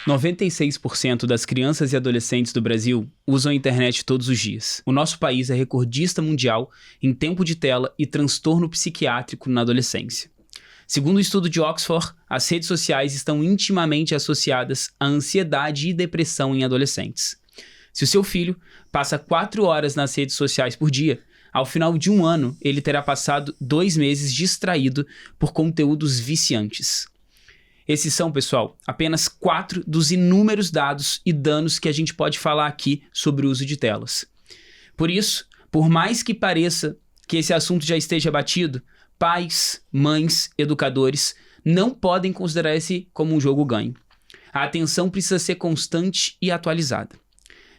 96% das crianças e adolescentes do Brasil usam a internet todos os dias. O nosso país é recordista mundial em tempo de tela e transtorno psiquiátrico na adolescência. Segundo o estudo de Oxford, as redes sociais estão intimamente associadas à ansiedade e depressão em adolescentes. Se o seu filho passa 4 horas nas redes sociais por dia, ao final de um ano, ele terá passado 2 meses distraído por conteúdos viciantes. Esses são, pessoal, apenas 4 dos inúmeros dados e danos que a gente pode falar aqui sobre o uso de telas. Por isso, por mais que pareça que esse assunto já esteja batido, pais, mães, educadores não podem considerar esse como um jogo ganho. A atenção precisa ser constante e atualizada.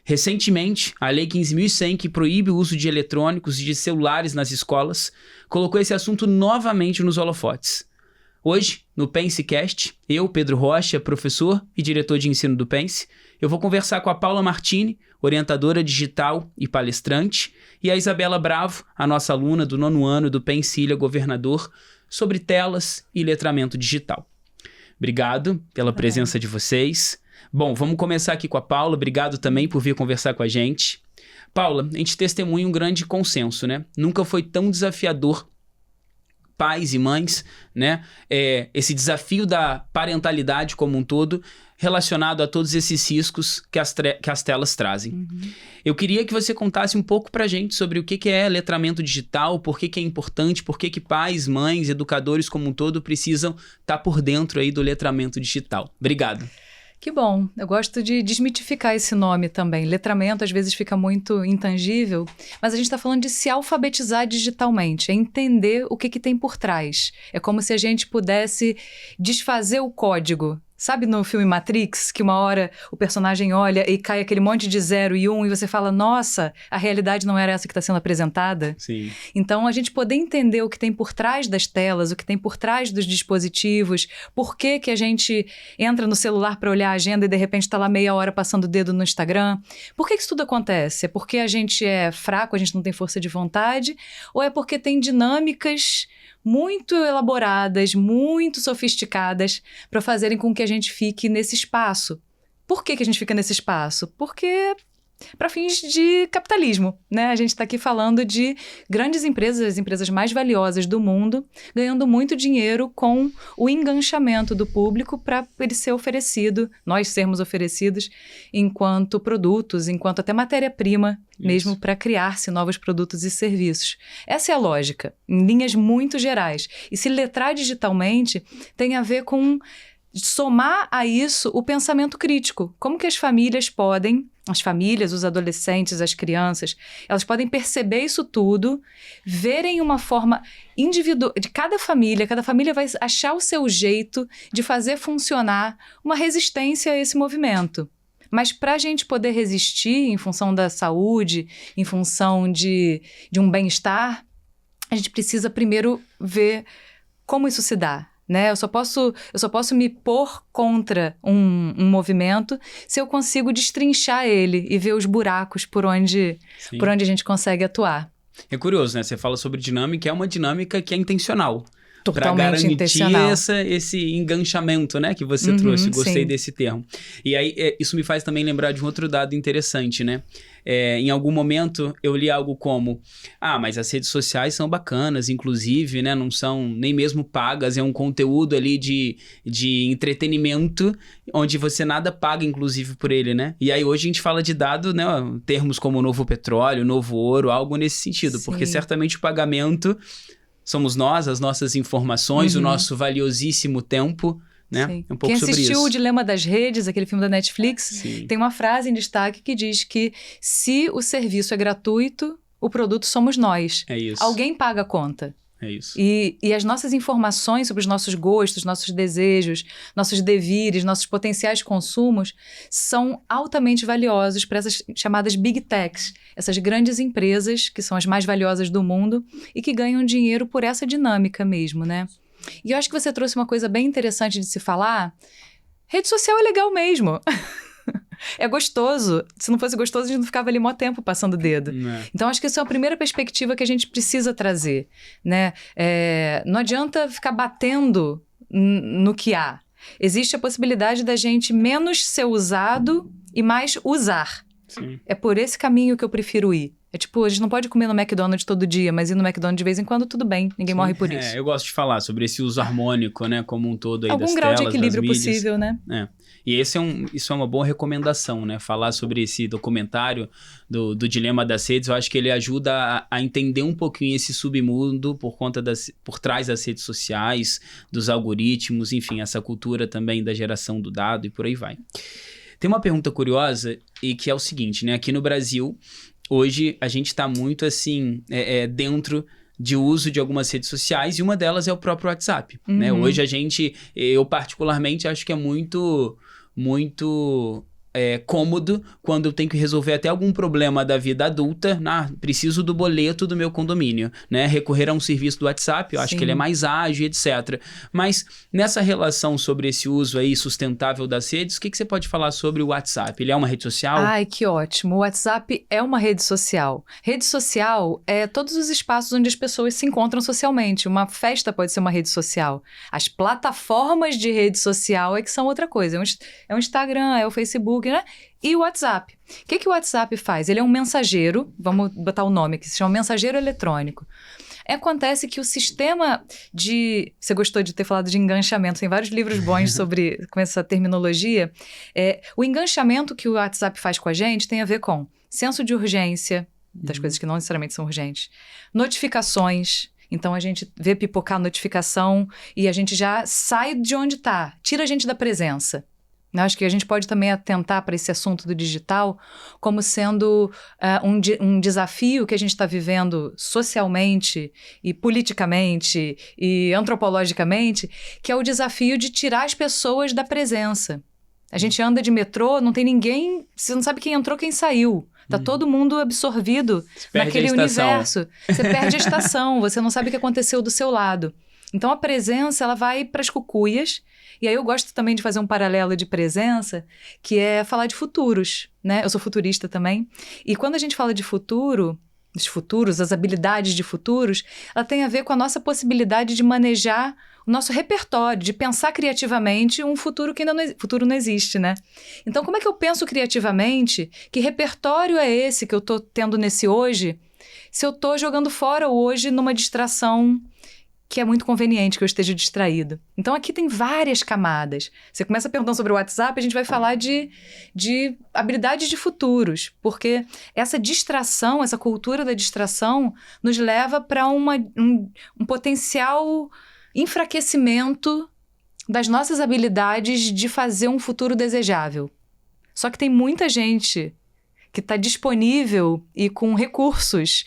Recentemente, a Lei 15.100, que proíbe o uso de eletrônicos e de celulares nas escolas, colocou esse assunto novamente nos holofotes. Hoje, no PenseCast, eu, Pedro Rocha, professor e diretor de ensino do Pense, eu vou conversar com a Paula Martini, orientadora digital e palestrante, e a Isabela Bravo, a nossa aluna do 9º ano do Pense Ilha Governador, sobre telas e letramento digital. Obrigado pela presença de vocês. Bom, vamos começar aqui com a Paula. Obrigado também por vir conversar com a gente. Paula, a gente testemunha um grande consenso, né? Nunca foi tão desafiador pais e mães, né? Esse desafio da parentalidade como um todo, relacionado a todos esses riscos que as telas trazem. Uhum. Eu queria que você contasse um pouco pra gente sobre o que é letramento digital, por que é importante, por que pais, mães, educadores como um todo precisam estar por dentro aí do letramento digital. Obrigado. Que bom, eu gosto de desmitificar esse nome também. Letramento às vezes fica muito intangível, mas a gente está falando de se alfabetizar digitalmente, é entender o que tem por trás. É como se a gente pudesse desfazer o código. Sabe no filme Matrix, que uma hora o personagem olha e cai aquele monte de 0 e 1 e você fala, nossa, a realidade não era essa que está sendo apresentada? Sim. Então, a gente poder entender o que tem por trás das telas, o que tem por trás dos dispositivos, por que a gente entra no celular para olhar a agenda e de repente está lá meia hora passando o dedo no Instagram. Por que isso tudo acontece? É porque a gente é fraco, a gente não tem força de vontade? Ou é porque tem dinâmicas muito elaboradas, muito sofisticadas para fazerem com que a gente fique nesse espaço? Por que a gente fica nesse espaço? Porque para fins de capitalismo, né? A gente está aqui falando de grandes empresas, as empresas mais valiosas do mundo, ganhando muito dinheiro com o enganchamento do público para ele ser oferecido, nós sermos oferecidos enquanto produtos, enquanto até matéria-prima, mesmo para criar-se novos produtos e serviços. Essa é a lógica, em linhas muito gerais. E se letrar digitalmente tem a ver com somar a isso o pensamento crítico. Como que as famílias, os adolescentes, as crianças, elas podem perceber isso tudo, verem uma forma individual de cada família vai achar o seu jeito de fazer funcionar uma resistência a esse movimento. Mas para a gente poder resistir em função da saúde, em função de um bem-estar, a gente precisa primeiro ver como isso se dá. Né? Eu só posso me pôr contra um movimento se eu consigo destrinchar ele e ver os buracos por onde a gente consegue atuar. É curioso, né? Você fala sobre dinâmica, é uma dinâmica que é intencional. Para Totalmente garantir intencional. esse enganchamento, né, que você trouxe. Gostei desse termo. E aí, isso me faz também lembrar de um outro dado interessante, né? Em algum momento, eu li algo como, mas as redes sociais são bacanas, inclusive, né? Não são nem mesmo pagas, é um conteúdo ali de entretenimento, onde você nada paga, inclusive, por ele, né? E aí, hoje a gente fala de dado, né? Termos como novo petróleo, novo ouro, algo nesse sentido. Sim. Porque certamente o pagamento somos nós, as nossas informações, o nosso valiosíssimo tempo, né? Sim. Um pouco sobre isso. Quem assistiu O Dilema das Redes, aquele filme da Netflix, Sim. tem uma frase em destaque que diz que se o serviço é gratuito, o produto somos nós. É isso. Alguém paga a conta. É isso. E as nossas informações sobre os nossos gostos, nossos desejos, nossos devires, nossos potenciais consumos são altamente valiosos para essas chamadas Big Techs, essas grandes empresas que são as mais valiosas do mundo e que ganham dinheiro por essa dinâmica mesmo, né? E eu acho que você trouxe uma coisa bem interessante de se falar. Rede social é legal mesmo. É gostoso. Se não fosse gostoso, a gente não ficava ali mó tempo passando o dedo. Então, acho que essa é a primeira perspectiva que a gente precisa trazer, né? Não adianta ficar batendo no que há. Existe a possibilidade da gente menos ser usado e mais usar. Sim. É por esse caminho que eu prefiro ir. É tipo, a gente não pode comer no McDonald's todo dia, mas ir no McDonald's de vez em quando, tudo bem. Ninguém morre por isso. Eu gosto de falar sobre esse uso harmônico, né? Como um todo aí das telas, algum grau de das equilíbrio mídias. possível, né? E isso é uma boa recomendação, né? Falar sobre esse documentário do Dilema das Redes, eu acho que ele ajuda a entender um pouquinho esse submundo por trás das redes sociais, dos algoritmos, enfim, essa cultura também da geração do dado e por aí vai. Tem uma pergunta curiosa e que é o seguinte, né? Aqui no Brasil, hoje a gente está muito assim, dentro de uso de algumas redes sociais e uma delas é o próprio WhatsApp, né? Hoje eu particularmente acho que é muito cômodo quando eu tenho que resolver até algum problema da vida adulta, preciso do boleto do meu condomínio, né? Recorrer a um serviço do WhatsApp, eu acho que ele é mais ágil, etc. Mas nessa relação sobre esse uso aí sustentável das redes, o que você pode falar sobre o WhatsApp? Ele é uma rede social? Ai, que ótimo. O WhatsApp é uma rede social. Rede social é todos os espaços onde as pessoas se encontram socialmente. Uma festa pode ser uma rede social. As plataformas de rede social é que são outra coisa. É o Instagram, é o Facebook, né? E o WhatsApp. O que o WhatsApp faz? Ele é um mensageiro, vamos botar o nome aqui, se chama mensageiro eletrônico. Acontece que o sistema de... Você gostou de ter falado de enganchamento, tem vários livros bons com essa terminologia. O enganchamento que o WhatsApp faz com a gente tem a ver com senso de urgência, das coisas que não necessariamente são urgentes, notificações. Então, a gente vê pipocar a notificação e a gente já sai de onde está, tira a gente da presença. Eu acho que a gente pode também atentar para esse assunto do digital como sendo um desafio que a gente está vivendo socialmente e politicamente e antropologicamente, que é o desafio de tirar as pessoas da presença. A gente anda de metrô, não tem ninguém, você não sabe quem entrou, quem saiu. Tá todo mundo absorvido naquele universo. Você perde a estação, você não sabe o que aconteceu do seu lado. Então, a presença, ela vai para as cucuias. E aí eu gosto também de fazer um paralelo de presença, que é falar de futuros, né? Eu sou futurista também. E quando a gente fala de futuro, os futuros, as habilidades de futuros, ela tem a ver com a nossa possibilidade de manejar o nosso repertório, de pensar criativamente um futuro que ainda futuro não existe, né? Então, como é que eu penso criativamente? Que repertório é esse que eu tô tendo nesse hoje, se eu tô jogando fora o hoje numa distração que é muito conveniente que eu esteja distraído. Então, aqui tem várias camadas. Você começa perguntando sobre o WhatsApp, a gente vai falar de habilidades de futuros, porque essa distração, essa cultura da distração, nos leva para um potencial enfraquecimento das nossas habilidades de fazer um futuro desejável. Só que tem muita gente que está disponível e com recursos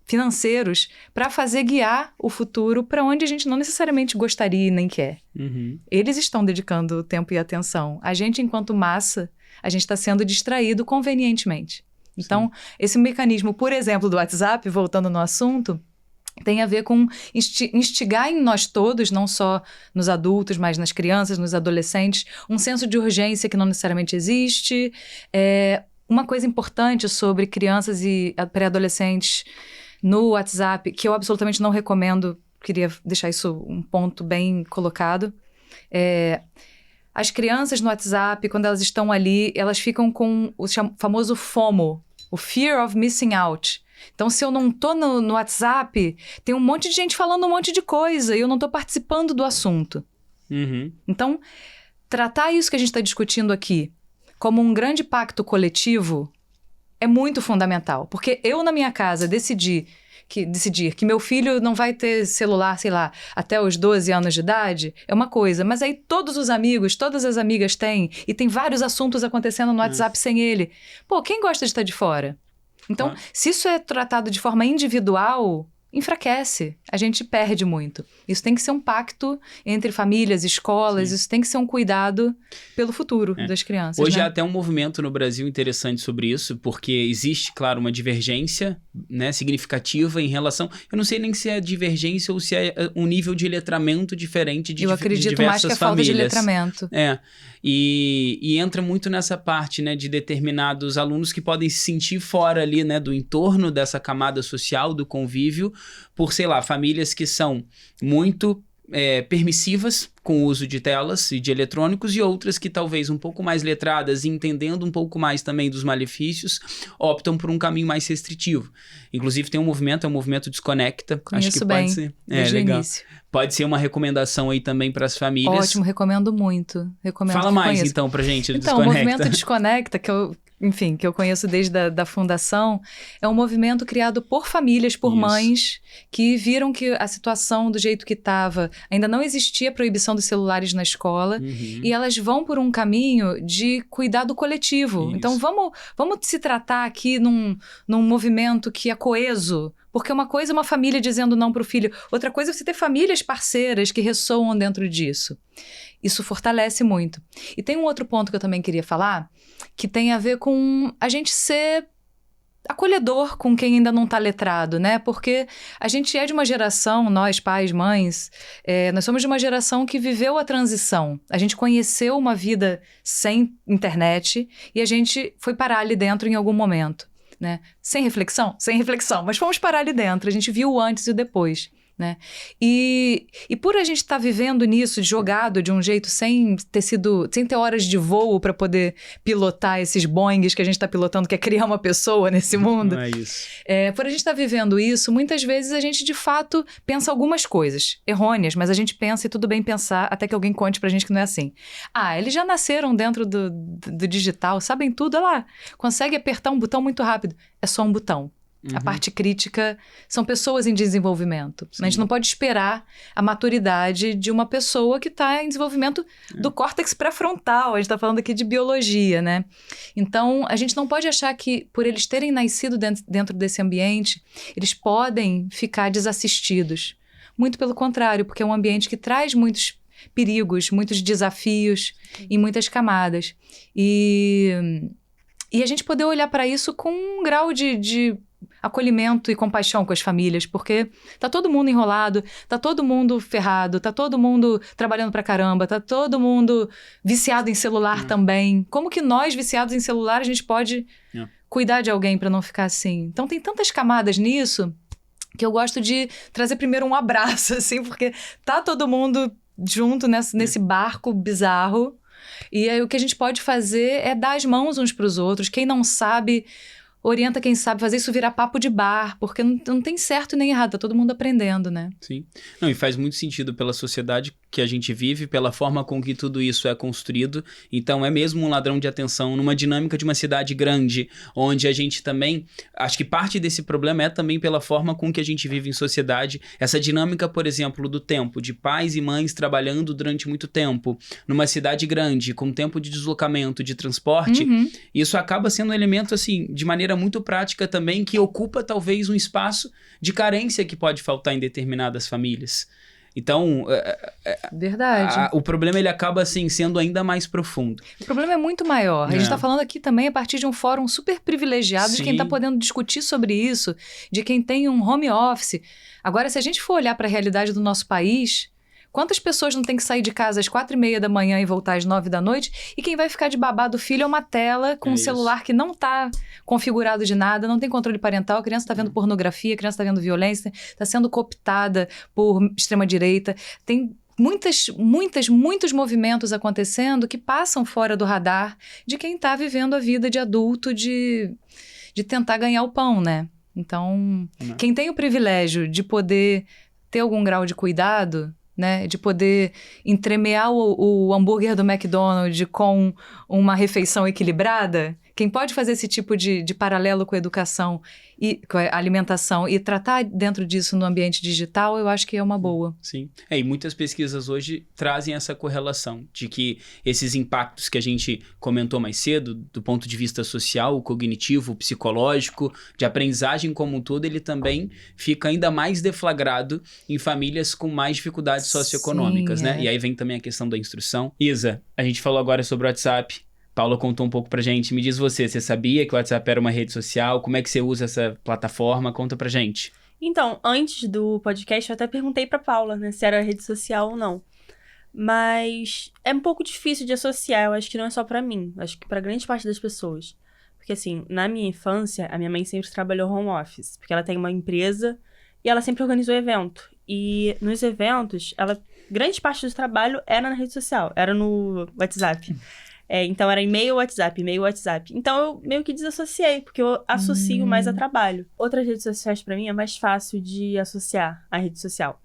financeiros para fazer guiar o futuro para onde a gente não necessariamente gostaria e nem quer. Eles estão dedicando tempo e atenção. A gente, enquanto massa, a gente está sendo distraído convenientemente. Então, esse mecanismo, por exemplo, do WhatsApp, voltando no assunto, tem a ver com instigar em nós todos, não só nos adultos, mas nas crianças, nos adolescentes, um senso de urgência que não necessariamente existe. Uma coisa importante sobre crianças e pré-adolescentes no WhatsApp, que eu absolutamente não recomendo, queria deixar isso um ponto bem colocado, as crianças no WhatsApp, quando elas estão ali, elas ficam com o famoso FOMO, o Fear of Missing Out. Então, se eu não tô no WhatsApp, tem um monte de gente falando um monte de coisa e eu não tô participando do assunto. Então, tratar isso que a gente está discutindo aqui como um grande pacto coletivo é muito fundamental. Porque eu, na minha casa, decidir que meu filho não vai ter celular, sei lá, até os 12 anos de idade, é uma coisa. Mas aí todos os amigos, todas as amigas têm, e tem vários assuntos acontecendo no WhatsApp sem ele. Pô, quem gosta de estar de fora? Então, se isso é tratado de forma individual, enfraquece, a gente perde muito. Isso tem que ser um pacto entre famílias, escolas, isso tem que ser um cuidado pelo futuro das crianças. Hoje né? há até um movimento no Brasil interessante sobre isso, porque existe, claro, uma divergência, né, significativa em relação... Eu não sei nem se é divergência ou se é um nível de letramento diferente de Eu diversas famílias. acredito mais que é falta de letramento. E entra muito nessa parte, né, de determinados alunos que podem se sentir fora ali, né, do entorno dessa camada social, do convívio, por, sei lá, famílias que são muito permissivas com o uso de telas e de eletrônicos, e outras que talvez um pouco mais letradas e entendendo um pouco mais também dos malefícios, optam por um caminho mais restritivo. Inclusive tem um movimento, é o movimento Desconecta. Conheço acho que bem, pode ser, desde legal. o início. Pode ser uma recomendação aí também para as famílias. Ótimo, recomendo muito. Fala mais então pra gente do Então, Desconecta. o movimento Desconecta, que eu conheço desde a fundação, é um movimento criado por famílias, por mães, que viram que a situação do jeito que estava, ainda não existia proibição dos celulares na escola, e elas vão por um caminho de cuidado coletivo. Isso. Então, vamos se tratar aqui num movimento que é coeso, porque uma coisa é uma família dizendo não para o filho, outra coisa é você ter famílias parceiras que ressoam dentro disso. Isso fortalece muito. E tem um outro ponto que eu também queria falar, que tem a ver com a gente ser acolhedor com quem ainda não está letrado, né? Porque a gente é de uma geração, nós, pais, mães, nós somos de uma geração que viveu a transição. A gente conheceu uma vida sem internet e a gente foi parar ali dentro em algum momento, né? Sem reflexão, mas fomos parar ali dentro. A gente viu o antes e o depois. Né? E por a gente estar vivendo nisso, jogado de um jeito sem ter horas de voo para poder pilotar esses Boeings que a gente está pilotando, que é criar uma pessoa nesse mundo. Não é isso. Por a gente estar vivendo isso, muitas vezes a gente de fato pensa algumas coisas errôneas, mas a gente pensa e tudo bem pensar até que alguém conte pra gente que não é assim. Eles já nasceram dentro do digital, sabem tudo, olha lá, consegue apertar um botão muito rápido. É só um botão. A parte crítica são pessoas em desenvolvimento. A gente não pode esperar a maturidade de uma pessoa que está em desenvolvimento do córtex pré-frontal. A gente está falando aqui de biologia, né? Então, a gente não pode achar que, por eles terem nascido dentro desse ambiente, eles podem ficar desassistidos. Muito pelo contrário, porque é um ambiente que traz muitos perigos, muitos desafios em muitas camadas. E a gente poder olhar para isso com um grau de acolhimento e compaixão com as famílias, porque tá todo mundo enrolado, tá todo mundo ferrado, tá todo mundo trabalhando pra caramba, tá todo mundo viciado em celular também. Como que nós, viciados em celular, a gente pode cuidar de alguém pra não ficar assim? Então tem tantas camadas nisso que eu gosto de trazer primeiro um abraço, assim, porque tá todo mundo junto nesse barco bizarro, e aí o que a gente pode fazer é dar as mãos uns pros outros. Quem não sabe, orienta quem sabe, fazer isso virar papo de bar, porque não tem certo nem errado, tá todo mundo aprendendo, né? Sim. Não, e faz muito sentido pela sociedade que a gente vive, pela forma com que tudo isso é construído. Então, é mesmo um ladrão de atenção numa dinâmica de uma cidade grande, onde a gente também... Acho que parte desse problema é também pela forma com que a gente vive em sociedade. Essa dinâmica, por exemplo, do tempo, de pais e mães trabalhando durante muito tempo, numa cidade grande, com tempo de deslocamento, de transporte, isso acaba sendo um elemento, assim, de maneira muito prática também, que ocupa talvez um espaço de carência que pode faltar em determinadas famílias. Então, verdade. O problema ele acaba assim sendo ainda mais profundo. O problema é muito maior. A gente está falando aqui também a partir de um fórum super privilegiado de quem está podendo discutir sobre isso, de quem tem um home office. Agora, se a gente for olhar para a realidade do nosso país, quantas pessoas não tem que sair de casa às 4h30 da manhã e voltar às 9 da noite? E quem vai ficar de babá do filho é uma tela com um celular que não está configurado de nada, não tem controle parental, a criança está vendo pornografia, a criança está vendo violência, está sendo cooptada por extrema-direita. Tem muitos movimentos acontecendo que passam fora do radar de quem está vivendo a vida de adulto, de tentar ganhar o pão, né? Então, quem tem o privilégio de poder ter algum grau de cuidado, né, de poder entremear o hambúrguer do McDonald's com uma refeição equilibrada, Quem pode fazer esse tipo de paralelo com a educação e com a alimentação e tratar dentro disso no ambiente digital, eu acho que é uma boa. Sim. E muitas pesquisas hoje trazem essa correlação de que esses impactos que a gente comentou mais cedo, do ponto de vista social, cognitivo, psicológico, de aprendizagem como um todo, ele também fica ainda mais deflagrado em famílias com mais dificuldades socioeconômicas, né? E aí vem também a questão da instrução. Isa, a gente falou agora sobre o WhatsApp. Paula contou um pouco pra gente. Me diz você sabia que o WhatsApp era uma rede social? Como é que você usa essa plataforma? Conta pra gente. Então, antes do podcast, eu até perguntei pra Paula, né, se era rede social ou não. Mas é um pouco difícil de associar, eu acho que não é só pra mim, acho que pra grande parte das pessoas. Porque assim, na minha infância, a minha mãe sempre trabalhou home office, porque ela tem uma empresa e ela sempre organizou evento. E nos eventos, grande parte do trabalho era na rede social, era no WhatsApp. Então, era e-mail, WhatsApp. Então, eu meio que desassociei, porque eu associo mais a trabalho. Outras redes sociais, pra mim, é mais fácil de associar a rede social.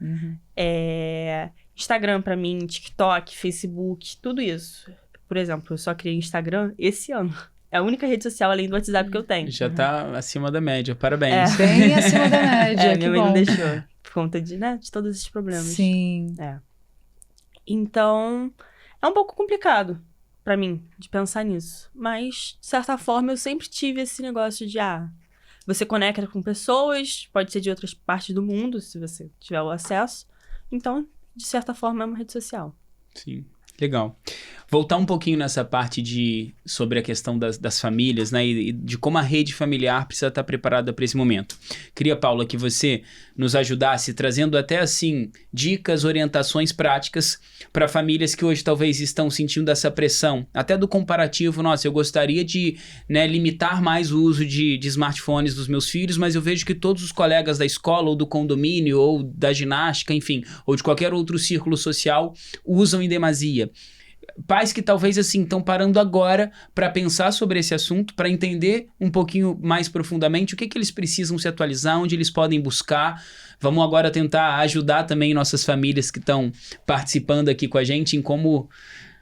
Instagram, pra mim, TikTok, Facebook, tudo isso. Por exemplo, eu só criei Instagram esse ano. É a única rede social, além do WhatsApp, que eu tenho. Já tá acima da média, parabéns. Bem acima da média, minha mãe não deixou, por conta de todos esses problemas. Sim. Então, é um pouco complicado pra mim, de pensar nisso. Mas, de certa forma, eu sempre tive esse negócio de, você conecta com pessoas, pode ser de outras partes do mundo, se você tiver o acesso. Então, de certa forma, é uma rede social. Sim, legal. Voltar um pouquinho nessa parte sobre a questão das famílias, né, e de como a rede familiar precisa estar preparada para esse momento. Queria, Paula, que você nos ajudasse trazendo até, assim, dicas, orientações práticas para famílias que hoje talvez estão sentindo essa pressão, até do comparativo. Nossa, eu gostaria de, limitar mais o uso de smartphones dos meus filhos, mas eu vejo que todos os colegas da escola ou do condomínio ou da ginástica, enfim, ou de qualquer outro círculo social usam em demasia. Pais que talvez assim estão parando agora para pensar sobre esse assunto, para entender um pouquinho mais profundamente o que eles precisam se atualizar, onde eles podem buscar. Vamos agora tentar ajudar também nossas famílias que estão participando aqui com a gente em como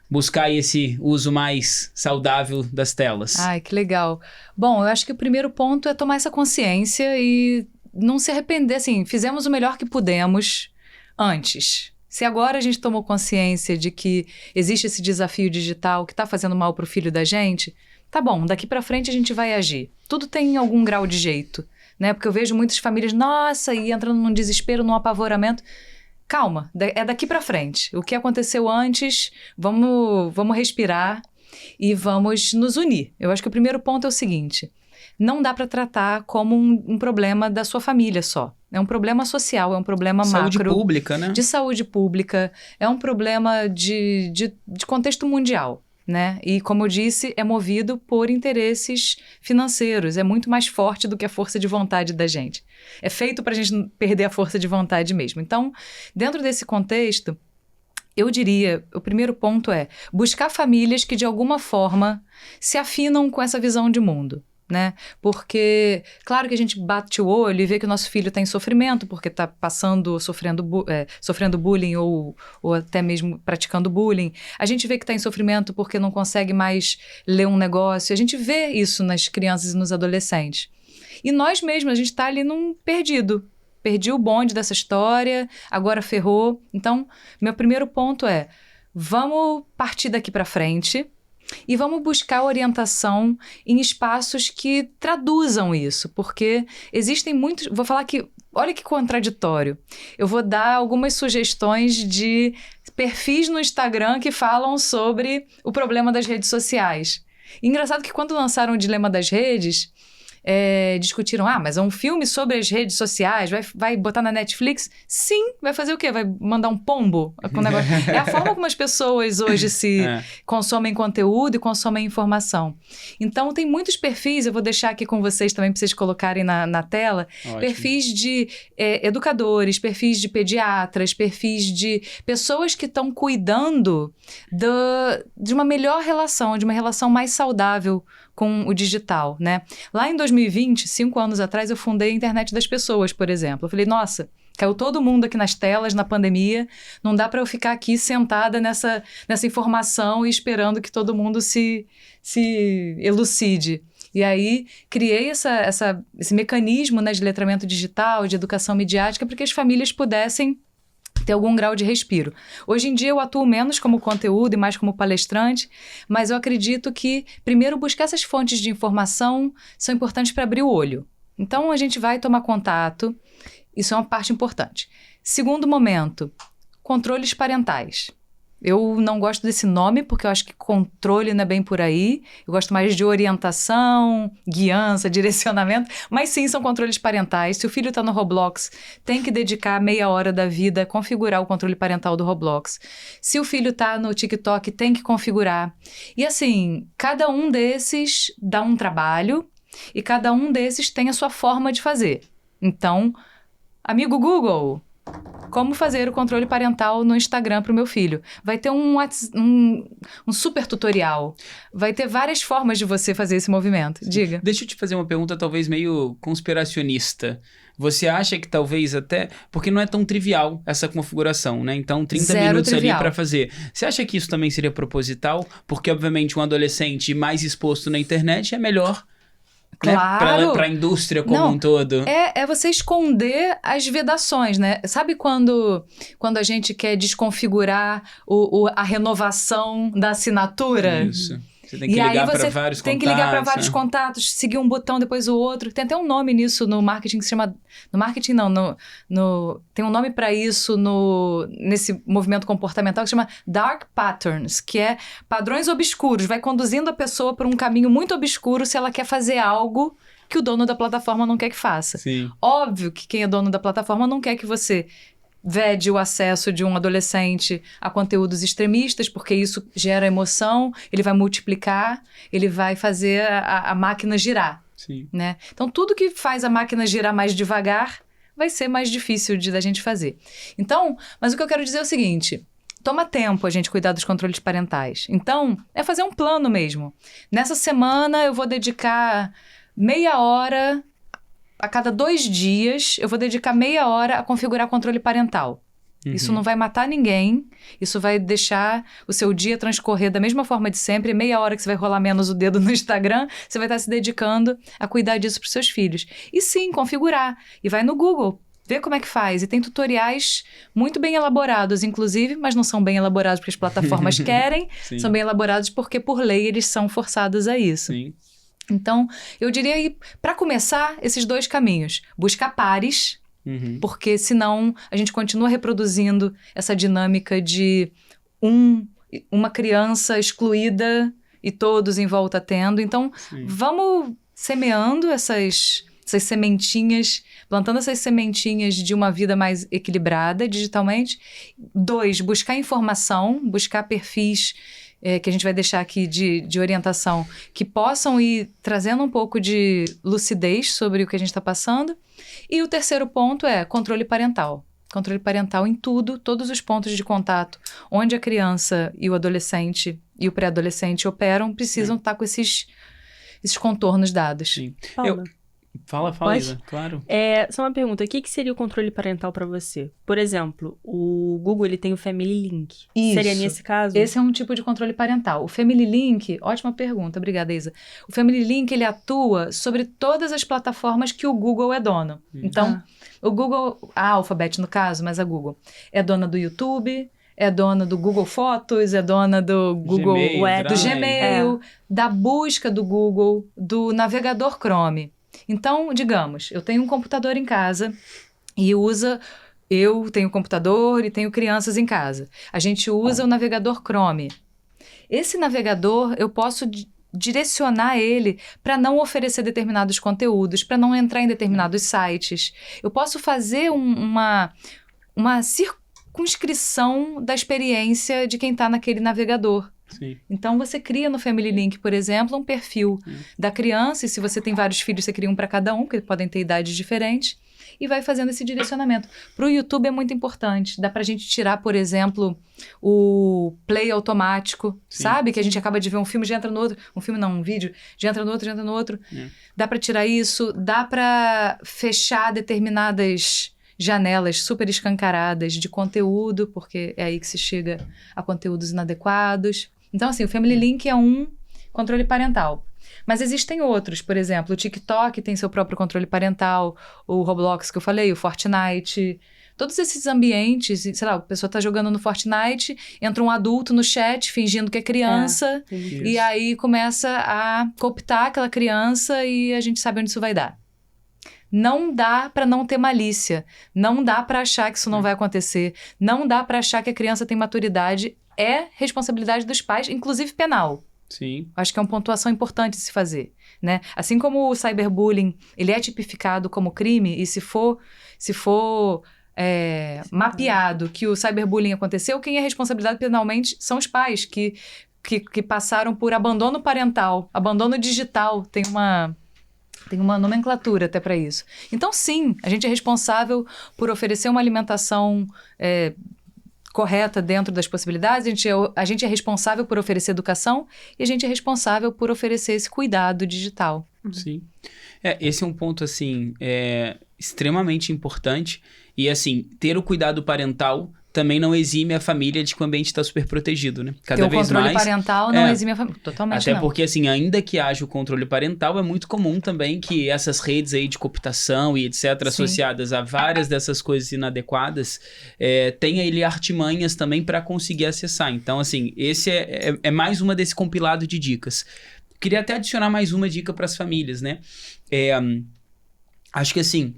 buscar esse uso mais saudável das telas. Ai, que legal. Bom, eu acho que o primeiro ponto é tomar essa consciência e não se arrepender. Assim, fizemos o melhor que pudemos antes. Se agora a gente tomou consciência de que existe esse desafio digital que está fazendo mal para o filho da gente, tá bom, daqui para frente a gente vai agir. Tudo tem algum grau de jeito, né? Porque eu vejo muitas famílias, nossa, e entrando num desespero, num apavoramento. Calma, é daqui para frente. O que aconteceu antes, vamos respirar e vamos nos unir. Eu acho que o primeiro ponto é o seguinte: não dá para tratar como um problema da sua família só. É um problema social, é um problema saúde macro. Pública, né? De saúde pública, é um problema de contexto mundial, né? E, como eu disse, é movido por interesses financeiros. É muito mais forte do que a força de vontade da gente. É feito para a gente perder a força de vontade mesmo. Então, dentro desse contexto, eu diria, o primeiro ponto é buscar famílias que, de alguma forma, se afinam com essa visão de mundo. Né? Porque, claro que a gente bate o olho e vê que o nosso filho está em sofrimento porque está sofrendo bullying ou até mesmo praticando bullying. A gente vê que está em sofrimento porque não consegue mais ler um negócio. A gente vê isso nas crianças e nos adolescentes. E nós mesmos, a gente está ali perdido. Perdi o bonde dessa história, agora ferrou. Então, meu primeiro ponto é, vamos partir daqui para frente e vamos buscar orientação em espaços que traduzam isso, porque existem muitos... Vou falar que, olha que contraditório, eu vou dar algumas sugestões de perfis no Instagram que falam sobre o problema das redes sociais. E engraçado que quando lançaram o Dilema das Redes... discutiram, mas é um filme sobre as redes sociais, vai botar na Netflix? Sim, vai fazer o quê? Vai mandar um pombo? Com o negócio? É a forma como as pessoas hoje consomem conteúdo e consomem informação. Então, tem muitos perfis, eu vou deixar aqui com vocês também para vocês colocarem na tela, ótimo. Perfis de educadores, perfis de pediatras, perfis de pessoas que estão cuidando de uma melhor relação, de uma relação mais saudável com o digital, né? Lá em 2020, 5 anos atrás, eu fundei a Internet das Pessoas, por exemplo. Eu falei, nossa, Caiu todo mundo aqui nas telas, na pandemia. Não dá para eu ficar aqui sentada nessa informação e esperando que todo mundo se elucide. E aí, criei esse mecanismo, né, de letramento digital, de educação midiática, para que as famílias pudessem ter algum grau de respiro. Hoje em dia, eu atuo menos como conteúdo e mais como palestrante, mas eu acredito que, primeiro, buscar essas fontes de informação são importantes para abrir o olho. Então, a gente vai tomar contato, isso é uma parte importante. Segundo momento, controles parentais. Eu não gosto desse nome, porque eu acho que controle não é bem por aí. Eu gosto mais de orientação, guiança, direcionamento. Mas sim, são controles parentais. Se o filho está no Roblox, tem que dedicar meia hora da vida a configurar o controle parental do Roblox. Se o filho está no TikTok, tem que configurar. E assim, cada um desses dá um trabalho e cada um desses tem a sua forma de fazer. Então, amigo Google, como fazer o controle parental no Instagram para o meu filho? Vai ter um super tutorial. Vai ter várias formas de você fazer esse movimento. Sim. Diga. Deixa eu te fazer uma pergunta talvez meio conspiracionista. Você acha que talvez até... Porque não é tão trivial essa configuração, né? Então, 30 Zero minutos trivial. ali para fazer. Você acha que isso também seria proposital? Porque, obviamente, um adolescente mais exposto na internet é melhor... Claro. Né? Para a indústria como um todo. É você esconder as vedações, né? Sabe quando a gente quer desconfigurar a renovação da assinatura? Isso. Você tem que ligar para vários contatos. Tem que ligar para vários contatos, seguir um botão, depois o outro. Tem até um nome nisso no marketing que se chama... No marketing não, tem um nome para isso nesse movimento comportamental que se chama Dark Patterns, que é padrões obscuros. Vai conduzindo a pessoa por um caminho muito obscuro se ela quer fazer algo que o dono da plataforma não quer que faça. Sim. Óbvio que quem é dono da plataforma não quer que você vede o acesso de um adolescente a conteúdos extremistas, porque isso gera emoção, ele vai multiplicar, ele vai fazer a máquina girar. Sim. Né? Então, tudo que faz a máquina girar mais devagar vai ser mais difícil da gente fazer. Então, mas o que eu quero dizer é o seguinte... Toma tempo a gente cuidar dos controles parentais. Então, é fazer um plano mesmo. Nessa semana, eu vou dedicar meia hora... A cada 2 dias, eu vou dedicar meia hora a configurar controle parental. Uhum. Isso não vai matar ninguém. Isso vai deixar o seu dia transcorrer da mesma forma de sempre. Meia hora que você vai rolar menos o dedo no Instagram, você vai estar se dedicando a cuidar disso para os seus filhos. E sim, configurar. E vai no Google, vê como é que faz. E tem tutoriais muito bem elaborados, inclusive, mas não são bem elaborados porque as plataformas querem. São bem elaborados porque, por lei, eles são forçados a isso. Sim. Então, eu diria aí, para começar, esses 2 caminhos. Buscar pares, porque senão a gente continua reproduzindo essa dinâmica de uma criança excluída e todos em volta tendo. Então, vamos semeando essas sementinhas, plantando essas sementinhas de uma vida mais equilibrada digitalmente. 2, buscar informação, buscar perfis que a gente vai deixar aqui de orientação, que possam ir trazendo um pouco de lucidez sobre o que a gente está passando. E o terceiro ponto é controle parental. Controle parental em tudo, todos os pontos de contato onde a criança e o adolescente e o pré-adolescente operam, precisam estar com esses contornos dados. Sim. Paula. Fala, Isa, claro. Só uma pergunta, o que seria o controle parental para você? Por exemplo, o Google ele tem o Family Link. Isso. Seria nesse caso? Esse é um tipo de controle parental. O Family Link, ótima pergunta, obrigada, Isa. O Family Link, ele atua sobre todas as plataformas que o Google é dono. Então, o Google, a Alphabet no caso, mas a Google, é dona do YouTube, é dona do Google Fotos, é dona do Google Gmail, do Gmail, da busca do Google, do navegador Chrome. Então, digamos, eu tenho um computador em casa e eu tenho computador e tenho crianças em casa. A gente usa o navegador Chrome. Esse navegador, eu posso direcionar ele para não oferecer determinados conteúdos, para não entrar em determinados sites. Eu posso fazer uma circunscrição da experiência de quem está naquele navegador. Sim. Então, você cria no Family Link, por exemplo, um perfil da criança, e se você tem vários filhos, você cria um para cada um, porque podem ter idades diferentes, e vai fazendo esse direcionamento. Para o YouTube é muito importante. Dá para a gente tirar, por exemplo, o play automático, sabe? Que a gente acaba de ver um filme, já entra no outro. Um vídeo, já entra no outro, já entra no outro. Dá para tirar isso, dá para fechar determinadas janelas super escancaradas de conteúdo, porque é aí que se chega a conteúdos inadequados. Então, assim, o Family Link é um controle parental. Mas existem outros, por exemplo, o TikTok tem seu próprio controle parental, o Roblox que eu falei, o Fortnite. Todos esses ambientes, sei lá, a pessoa tá jogando no Fortnite, entra um adulto no chat fingindo que é criança, e aí começa a cooptar aquela criança e a gente sabe onde isso vai dar. Não dá para não ter malícia, não dá para achar que isso não vai acontecer, não dá para achar que a criança tem maturidade, é responsabilidade dos pais, inclusive penal. Sim. Acho que é uma pontuação importante de se fazer, né? Assim como o cyberbullying, ele é tipificado como crime, e se for mapeado que o cyberbullying aconteceu, quem é responsabilizado penalmente são os pais que passaram por abandono parental, abandono digital, tem uma nomenclatura até para isso. Então, sim, a gente é responsável por oferecer uma alimentação correta dentro das possibilidades, a gente é responsável por oferecer educação e a gente é responsável por oferecer esse cuidado digital. Sim. Esse é um ponto, assim, extremamente importante. E, assim, ter o cuidado parental também não exime a família de que o ambiente está super protegido, né? Cada vez mais... O controle parental não exime a família, totalmente até não. porque, assim, ainda que haja o controle parental, é muito comum também que essas redes aí de cooptação e etc., Sim. associadas a várias dessas coisas inadequadas, tenha ele artimanhas também para conseguir acessar. Então, assim, esse é mais uma desse compilado de dicas. Queria até adicionar mais uma dica para as famílias, né? Acho que, assim...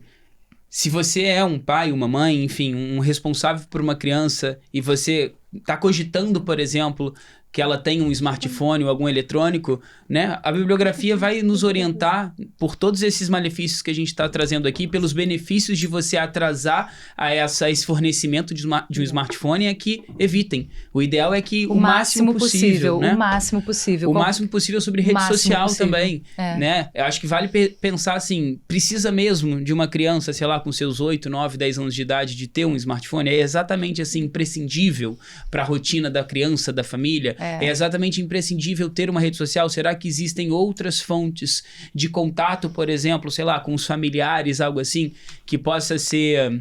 Se você é um pai, uma mãe, enfim, um responsável por uma criança e você está cogitando, por exemplo, que ela tenha um smartphone ou algum eletrônico, né? A bibliografia vai nos orientar por todos esses malefícios que a gente está trazendo aqui, pelos benefícios de você atrasar esse fornecimento de um smartphone, é que evitem. O ideal é que o máximo possível, né? O máximo possível. O máximo possível sobre rede social também, né? Eu acho que vale pensar assim, precisa mesmo de uma criança, sei lá, com seus 8, 9, 10 anos de idade, de ter um smartphone? É exatamente assim, imprescindível para a rotina da criança, da família? É exatamente imprescindível ter uma rede social? Será que existem outras fontes de contato, por exemplo, sei lá, com os familiares, algo assim, que possa ser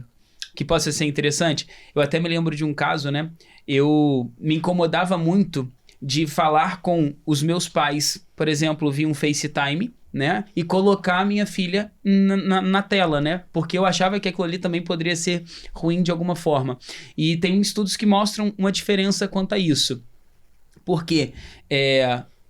interessante? Eu até me lembro de um caso, né? Eu me incomodava muito de falar com os meus pais, por exemplo, via um FaceTime, né? E colocar a minha filha na tela, né? Porque eu achava que aquilo ali também poderia ser ruim de alguma forma. E tem estudos que mostram uma diferença quanto a isso. Porque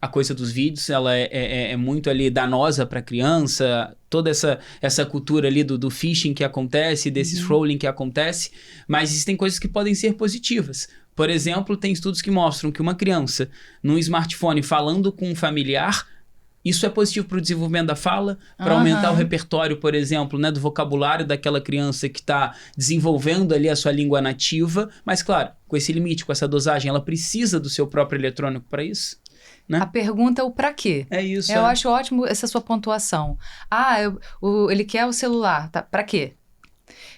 a coisa dos vídeos, ela é muito ali danosa para a criança, toda essa cultura ali do phishing que acontece, desse scrolling que acontece, mas existem coisas que podem ser positivas. Por exemplo, tem estudos que mostram que uma criança num smartphone falando com um familiar, isso é positivo para o desenvolvimento da fala, para aumentar o repertório, por exemplo, né, do vocabulário daquela criança que está desenvolvendo ali a sua língua nativa, mas claro, com esse limite, com essa dosagem, ela precisa do seu próprio eletrônico para isso, né? A pergunta é o para quê? É isso. Eu acho ótimo essa sua pontuação. Ele quer o celular, tá? Para quê?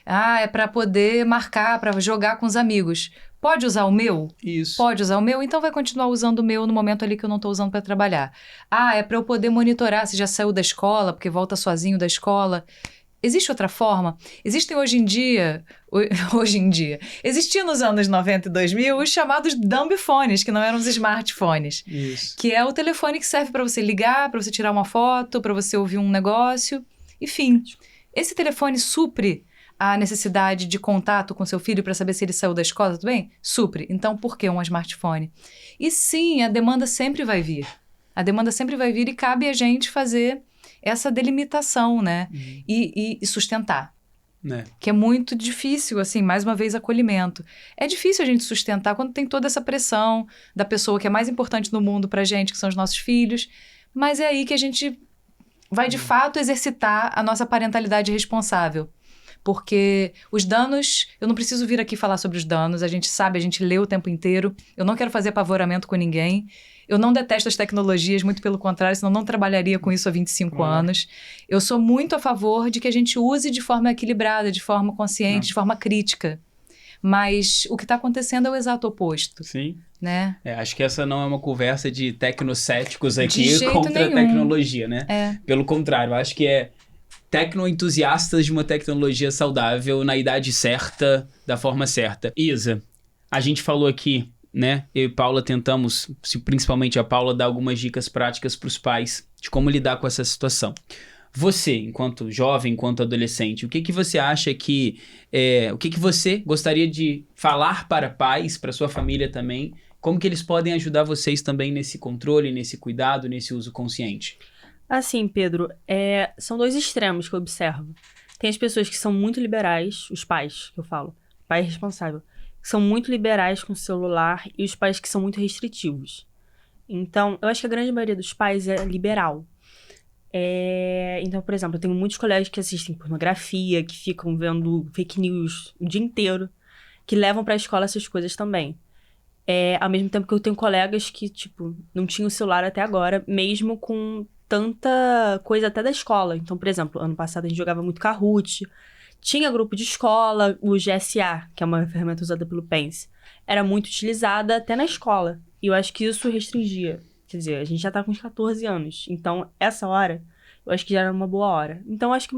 É para poder marcar, para jogar com os amigos. Pode usar o meu? Isso. Pode usar o meu? Então vai continuar usando o meu no momento ali que eu não estou usando para trabalhar. É para eu poder monitorar se já saiu da escola, porque volta sozinho da escola. Existe outra forma? Existem hoje em dia, existiam nos anos 90 e 2000 os chamados dumbphones, que não eram os smartphones. Isso. Que é o telefone que serve para você ligar, para você tirar uma foto, para você ouvir um negócio. Enfim, esse telefone supre a necessidade de contato com seu filho para saber se ele saiu da escola, tudo bem? Supre. Então, por que um smartphone? E sim, a demanda sempre vai vir. A demanda sempre vai vir e cabe a gente fazer essa delimitação, né? E sustentar. Que é muito difícil, assim, mais uma vez, acolhimento. É difícil a gente sustentar quando tem toda essa pressão da pessoa que é mais importante no mundo pra gente, que são os nossos filhos. Mas é aí que a gente vai, de fato, exercitar a nossa parentalidade responsável. Porque os danos, eu não preciso vir aqui falar sobre os danos, a gente sabe, a gente lê o tempo inteiro, eu não quero fazer apavoramento com ninguém, eu não detesto as tecnologias, muito pelo contrário, senão não trabalharia com isso há 25 anos. Eu sou muito a favor de que a gente use de forma equilibrada, de forma consciente, de forma crítica. Mas o que está acontecendo é o exato oposto. Sim. Né? Acho que essa não é uma conversa de tecnocéticos aqui de contra nenhum. a tecnologia, né? Pelo contrário, acho que tecnoentusiastas de uma tecnologia saudável na idade certa, da forma certa. Isa, a gente falou aqui, né? Eu e Paula tentamos, principalmente a Paula, dar algumas dicas práticas para os pais de como lidar com essa situação. Você, enquanto jovem, enquanto adolescente, o que que você acha que... o que que você gostaria de falar para pais, para sua família também? Como que eles podem ajudar vocês também nesse controle, nesse cuidado, nesse uso consciente? Assim, Pedro, são dois extremos que eu observo. Tem as pessoas que são muito liberais, os pais, que eu falo, pai responsável, que são muito liberais com o celular e os pais que são muito restritivos. Então, eu acho que a grande maioria dos pais é liberal. Então, por exemplo, eu tenho muitos colegas que assistem pornografia, que ficam vendo fake news o dia inteiro, que levam pra escola essas coisas também. Ao mesmo tempo que eu tenho colegas que, tipo, não tinham celular até agora, mesmo com tanta coisa até da escola. Então, por exemplo, ano passado a gente jogava muito Kahoot, tinha grupo de escola, o GSA, que é uma ferramenta usada pelo Pense, era muito utilizada até na escola. E eu acho que isso restringia. Quer dizer, a gente já tá com uns 14 anos. Então, essa hora, eu acho que já era uma boa hora. Então, eu acho que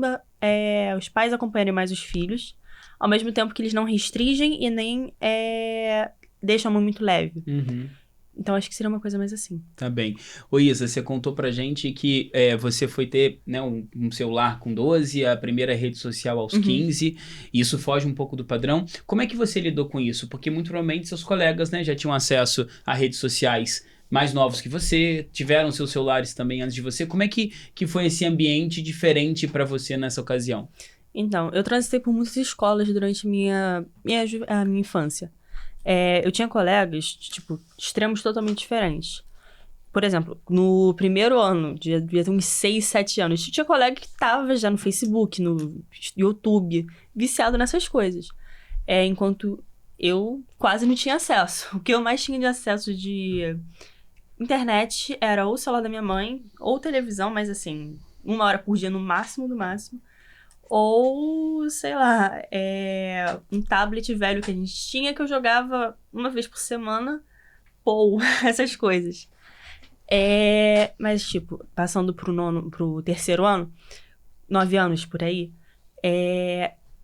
os pais acompanharem mais os filhos, ao mesmo tempo que eles não restringem e nem deixam a mão muito leve. Uhum. Então, acho que seria uma coisa mais assim. Tá bem. Ô Isa, você contou pra gente que você foi ter, né, um celular com 12, a primeira rede social aos 15, e isso foge um pouco do padrão. Como é que você lidou com isso? Porque muito provavelmente seus colegas, né, já tinham acesso a redes sociais mais novos que você, tiveram seus celulares também antes de você. Como é que foi esse ambiente diferente pra você nessa ocasião? Então, eu transitei por muitas escolas durante a minha infância. Eu tinha colegas, tipo, extremos totalmente diferentes. Por exemplo, no primeiro ano, devia ter uns 6, 7 anos, tinha colega que tava já no Facebook, no YouTube, viciado nessas coisas. Enquanto eu quase não tinha acesso. O que eu mais tinha de acesso de internet era ou o celular da minha mãe, ou televisão, mas assim, 1 hora por dia no máximo do máximo. Ou, sei lá, um tablet velho que a gente tinha que eu jogava uma vez por semana, essas coisas. Mas, tipo, passando pro terceiro ano, 9 anos por aí,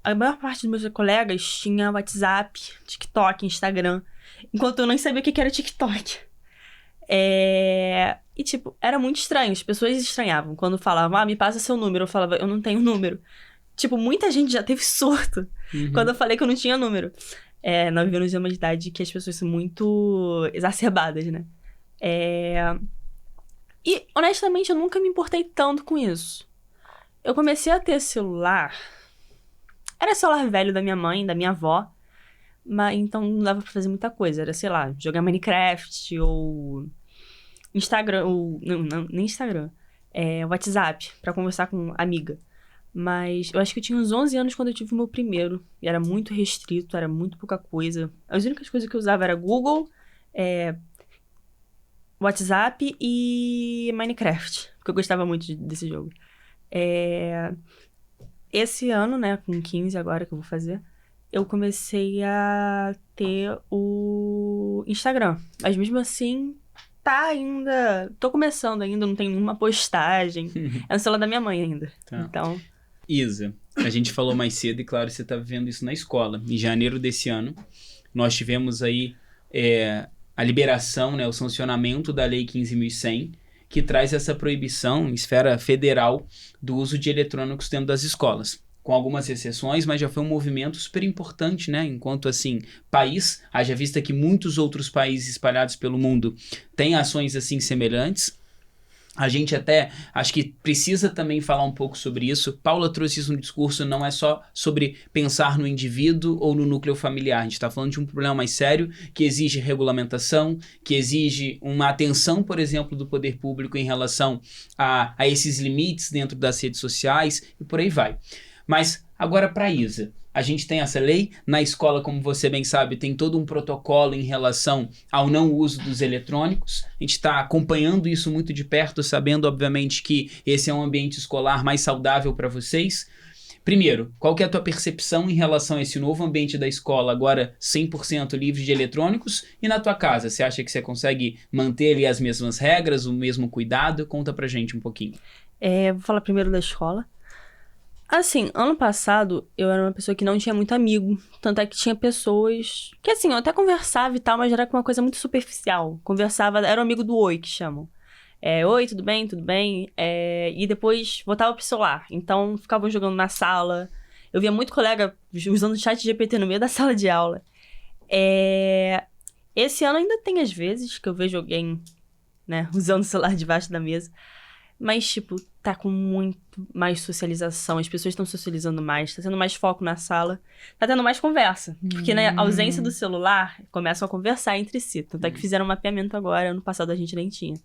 a maior parte dos meus colegas tinha WhatsApp, TikTok, Instagram, enquanto eu nem sabia o que era TikTok. E, tipo, era muito estranho, as pessoas estranhavam. Quando falavam, me passa seu número, eu falava, eu não tenho número. Tipo, muita gente já teve surto quando eu falei que eu não tinha número. 9 anos é uma idade que as pessoas são muito exacerbadas, né? E, honestamente, eu nunca me importei tanto com isso. Eu comecei a ter celular... Era celular velho da minha mãe, da minha avó. Mas então não dava pra fazer muita coisa. Era, sei lá, jogar Minecraft ou... Instagram, ou... Não, nem Instagram. WhatsApp, pra conversar com amiga. Mas eu acho que eu tinha uns 11 anos quando eu tive o meu primeiro. E era muito restrito, era muito pouca coisa. As únicas coisas que eu usava era Google, WhatsApp e Minecraft. Porque eu gostava muito desse jogo. Esse ano, né, com 15 agora que eu vou fazer, eu comecei a ter o Instagram. Mas mesmo assim, tô começando ainda, não tem nenhuma postagem. É no celular da minha mãe ainda. Tá. Então... Isa, a gente falou mais cedo e claro, você está vivendo isso na escola. Em janeiro desse ano, nós tivemos aí a liberação, né, o sancionamento da Lei 15.100, que traz essa proibição em esfera federal do uso de eletrônicos dentro das escolas. Com algumas exceções, mas já foi um movimento super importante, né? Enquanto, assim, país, haja vista que muitos outros países espalhados pelo mundo têm ações, assim, semelhantes. A gente até, acho que precisa também falar um pouco sobre isso. Paula trouxe isso no discurso, não é só sobre pensar no indivíduo ou no núcleo familiar. A gente está falando de um problema mais sério, que exige regulamentação, que exige uma atenção, por exemplo, do poder público em relação a esses limites dentro das redes sociais e por aí vai. Mas agora para a Isa. A gente tem essa lei, na escola, como você bem sabe, tem todo um protocolo em relação ao não uso dos eletrônicos. A gente está acompanhando isso muito de perto, sabendo, obviamente, que esse é um ambiente escolar mais saudável para vocês. Primeiro, qual que é a tua percepção em relação a esse novo ambiente da escola, agora 100% livre de eletrônicos? E na tua casa, você acha que você consegue manter ali as mesmas regras, o mesmo cuidado? Conta pra gente um pouquinho. Vou falar primeiro da escola. Assim, ano passado, eu era uma pessoa que não tinha muito amigo. Tanto é que tinha pessoas que, assim, eu até conversava e tal, mas era uma coisa muito superficial. Conversava, era um amigo do oi, que chamam. Oi, tudo bem, tudo bem? E depois voltava pro celular. Então, ficavam jogando na sala. Eu via muito colega usando o chat GPT no meio da sala de aula. Esse ano ainda tem, às vezes, que eu vejo alguém, né, usando o celular debaixo da mesa. Mas, tipo, tá com muito mais socialização. As pessoas estão socializando mais, tá tendo mais foco na sala. Tá tendo mais conversa. Porque na ausência do celular, começam a conversar entre si. Tanto é que fizeram um mapeamento agora. Ano passado a gente nem tinha.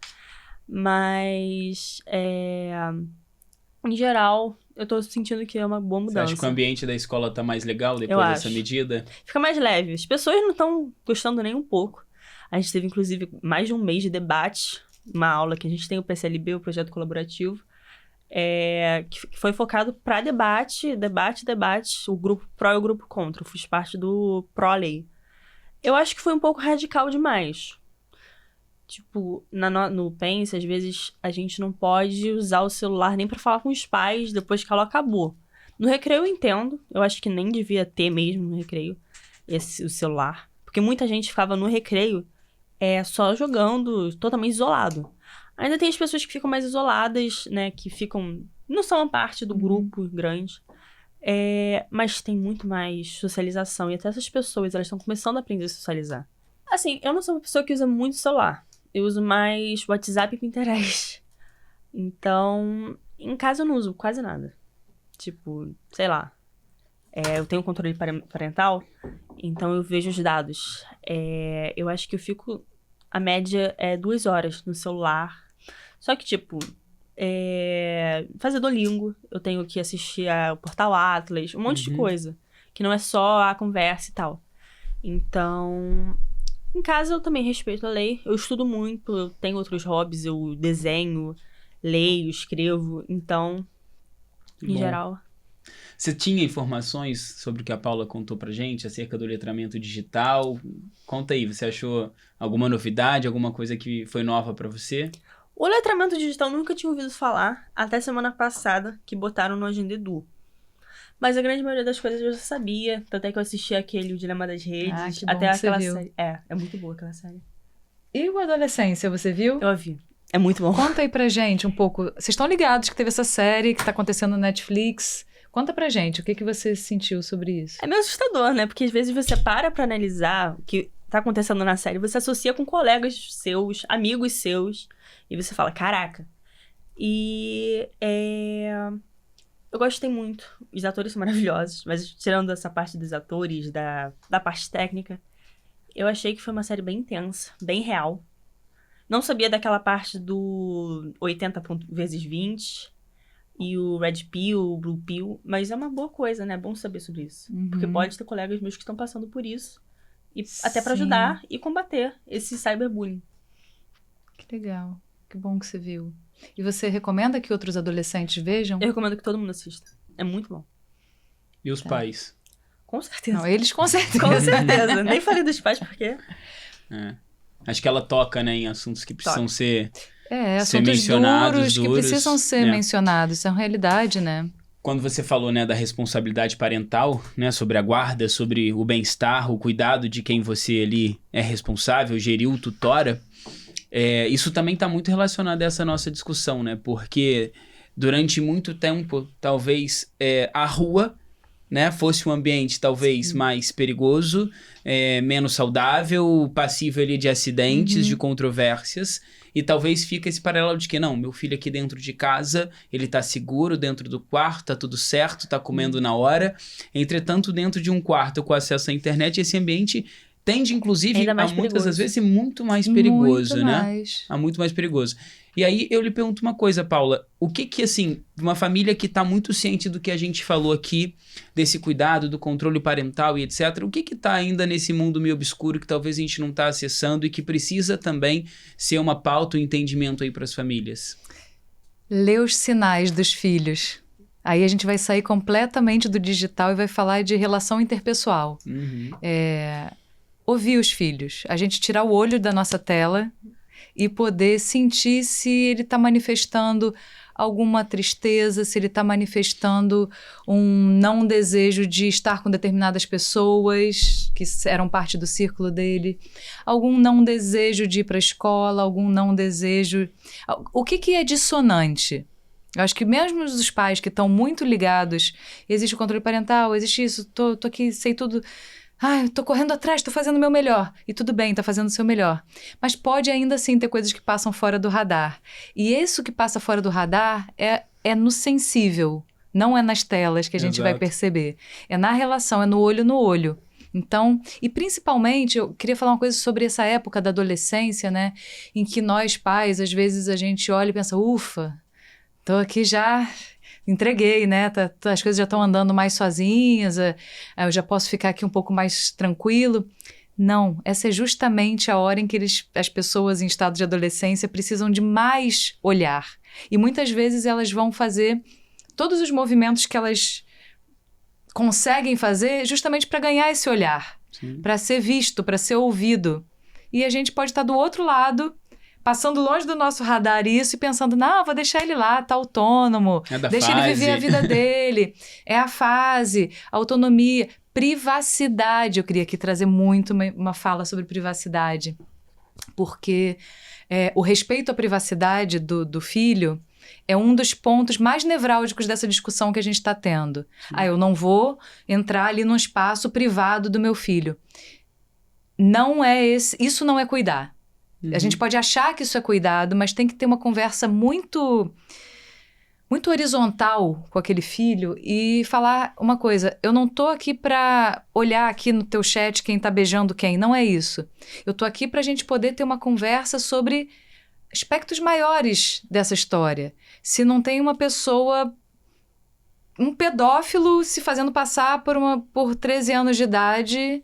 Mas, em geral, eu tô sentindo que é uma boa mudança. Você acha que o ambiente da escola tá mais legal depois dessa medida? Fica mais leve. As pessoas não estão gostando nem um pouco. A gente teve, inclusive, mais de um mês de debate. Uma aula que a gente tem, o PCLB, o Projeto Colaborativo, que foi focado para debate, o grupo pró e o grupo contra. Eu fiz parte do pró-lei. Eu acho que foi um pouco radical demais. Tipo, no Pense, às vezes, a gente não pode usar o celular nem para falar com os pais depois que a aula acabou. No recreio eu entendo, eu acho que nem devia ter mesmo no recreio o celular. Porque muita gente ficava no recreio só jogando, totalmente isolado. Ainda tem as pessoas que ficam mais isoladas, né? Que não são uma parte do grupo grande. Mas tem muito mais socialização. E até essas pessoas, elas estão começando a aprender a socializar. Assim, eu não sou uma pessoa que usa muito celular. Eu uso mais WhatsApp e Pinterest. Então, em casa eu não uso quase nada. Tipo, sei lá. Eu tenho controle parental, então eu vejo os dados. Eu acho que eu fico... A média é 2 horas no celular. Só que, tipo, fazer Duolingo, eu tenho que assistir ao Portal Atlas, um monte de coisa. Que não é só a conversa e tal. Então, em casa eu também respeito a lei. Eu estudo muito, eu tenho outros hobbies, eu desenho, leio, escrevo. Então, em geral... Você tinha informações sobre o que a Paula contou pra gente acerca do letramento digital? Conta aí, você achou alguma novidade, alguma coisa que foi nova pra você? O letramento digital eu nunca tinha ouvido falar, até semana passada, que botaram no Agenda Edu. Mas a grande maioria das coisas eu já sabia, tanto é que eu assisti aquele O Dilema das Redes, que bom até que você aquela viu. série. É muito boa aquela série. E o Adolescência, você viu? Eu a vi. É muito bom. Conta aí pra gente um pouco. Vocês estão ligados que teve essa série que tá acontecendo no Netflix? Conta pra gente, o que você sentiu sobre isso? É meio assustador, né? Porque às vezes você para pra analisar o que tá acontecendo na série, você associa com colegas seus, amigos seus, e você fala, caraca. E eu gostei muito. Os atores são maravilhosos, mas tirando essa parte dos atores, da parte técnica, eu achei que foi uma série bem intensa, bem real. Não sabia daquela parte do 80 vezes 20 e o Red Pill, o Blue Pill, mas é uma boa coisa, né? É bom saber sobre isso. Porque pode ter colegas meus que estão passando por isso. E até pra ajudar e combater esse cyberbullying. Que legal. Que bom que você viu. E você recomenda que outros adolescentes vejam? Eu recomendo que todo mundo assista. É muito bom. E os pais? Com certeza. Não, eles com certeza. Com certeza. Nem falei dos pais porque... Acho que ela toca, né, em assuntos que precisam ser assuntos mencionados, duros que precisam ser mencionados. Isso é uma realidade, né? Quando você falou, né, da responsabilidade parental, né, sobre a guarda, sobre o bem-estar, o cuidado de quem você ali é responsável, geriu, tutora, isso também está muito relacionado a essa nossa discussão, né? Porque durante muito tempo, talvez a rua, né, fosse um ambiente talvez mais perigoso, menos saudável, passível ali de acidentes, de controvérsias, e talvez fica esse paralelo de que, não, meu filho aqui dentro de casa, ele tá seguro dentro do quarto, tá tudo certo, tá comendo na hora. Entretanto, dentro de um quarto com acesso à internet, esse ambiente tende, inclusive, a muitas das vezes ser muito mais perigoso, muito né? Mais. Muito mais perigoso. E aí eu lhe pergunto uma coisa, Paula, o que assim, uma família que tá muito ciente do que a gente falou aqui, desse cuidado, do controle parental e etc, o que tá ainda nesse mundo meio obscuro que talvez a gente não tá acessando e que precisa também ser uma pauta, um entendimento aí para as famílias? Ler os sinais dos filhos. Aí a gente vai sair completamente do digital e vai falar de relação interpessoal. Ouvir os filhos. A gente tirar o olho da nossa tela e poder sentir se ele está manifestando alguma tristeza, se ele está manifestando um não desejo de estar com determinadas pessoas que eram parte do círculo dele, algum não desejo de ir para a escola, algum não desejo... O que é dissonante? Eu acho que mesmo os pais que estão muito ligados, existe o controle parental, existe isso, tô aqui, sei tudo... eu tô correndo atrás, tô fazendo o meu melhor. E tudo bem, tá fazendo o seu melhor. Mas pode ainda assim ter coisas que passam fora do radar. E isso que passa fora do radar é no sensível, não é nas telas que a gente vai perceber. É na relação, é no olho no olho. Então, e principalmente, eu queria falar uma coisa sobre essa época da adolescência, né? Em que nós pais, às vezes a gente olha e pensa, ufa, tô aqui já... entreguei, né? As coisas já estão andando mais sozinhas, eu já posso ficar aqui um pouco mais tranquilo. Não, essa é justamente a hora em que as pessoas em estado de adolescência precisam de mais olhar. E muitas vezes elas vão fazer todos os movimentos que elas conseguem fazer justamente para ganhar esse olhar, para ser visto, para ser ouvido. E a gente pode estar do outro lado, passando longe do nosso radar isso e pensando, não, vou deixar ele lá, tá autônomo, deixa ele viver a vida dele, é a fase, autonomia, privacidade. Eu queria aqui trazer muito uma fala sobre privacidade, porque o respeito à privacidade do filho é um dos pontos mais nevrálgicos dessa discussão que a gente está tendo. Eu não vou entrar ali num espaço privado do meu filho. Isso não é cuidar. A gente pode achar que isso é cuidado, mas tem que ter uma conversa muito horizontal com aquele filho e falar uma coisa, eu não tô aqui para olhar aqui no teu chat quem tá beijando quem, não é isso. Eu tô aqui pra gente poder ter uma conversa sobre aspectos maiores dessa história. Se não tem uma pessoa, um pedófilo se fazendo passar por 13 anos de idade...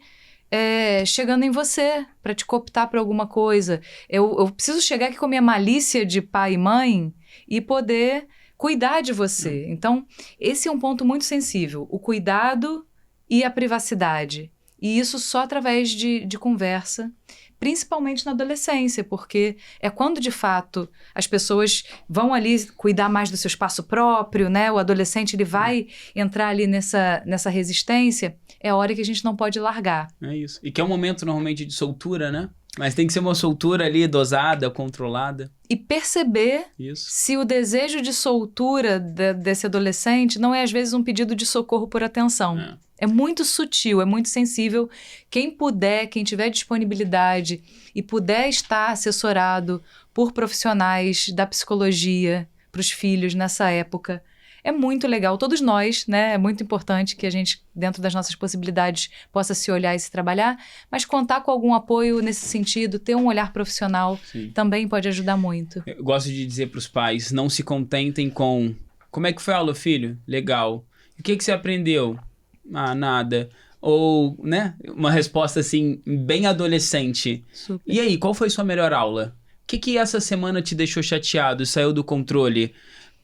chegando em você para te cooptar para alguma coisa. Eu preciso chegar aqui com a minha malícia de pai e mãe e poder cuidar de você. Então, esse é um ponto muito sensível. O cuidado e a privacidade. E isso só através de conversa, principalmente na adolescência, porque é quando, de fato, as pessoas vão ali cuidar mais do seu espaço próprio, né? O adolescente, ele vai entrar ali nessa resistência, é a hora que a gente não pode largar. É isso. E que é um momento, normalmente, de soltura, né? Mas tem que ser uma soltura ali, dosada, controlada. E perceber se o desejo de soltura desse adolescente não é, às vezes, um pedido de socorro por atenção. É muito sutil, é muito sensível. Quem puder, quem tiver disponibilidade e puder estar assessorado por profissionais da psicologia para os filhos nessa época, é muito legal. Todos nós, né? É muito importante que a gente, dentro das nossas possibilidades, possa se olhar e se trabalhar, mas contar com algum apoio nesse sentido, ter um olhar profissional, também pode ajudar muito. Eu gosto de dizer para os pais, não se contentem com... Como é que foi a aula, filho? Legal. O que você aprendeu? Nada. Ou, né? Uma resposta, assim, bem adolescente. Super. E aí, qual foi sua melhor aula? O que essa semana te deixou chateado, saiu do controle?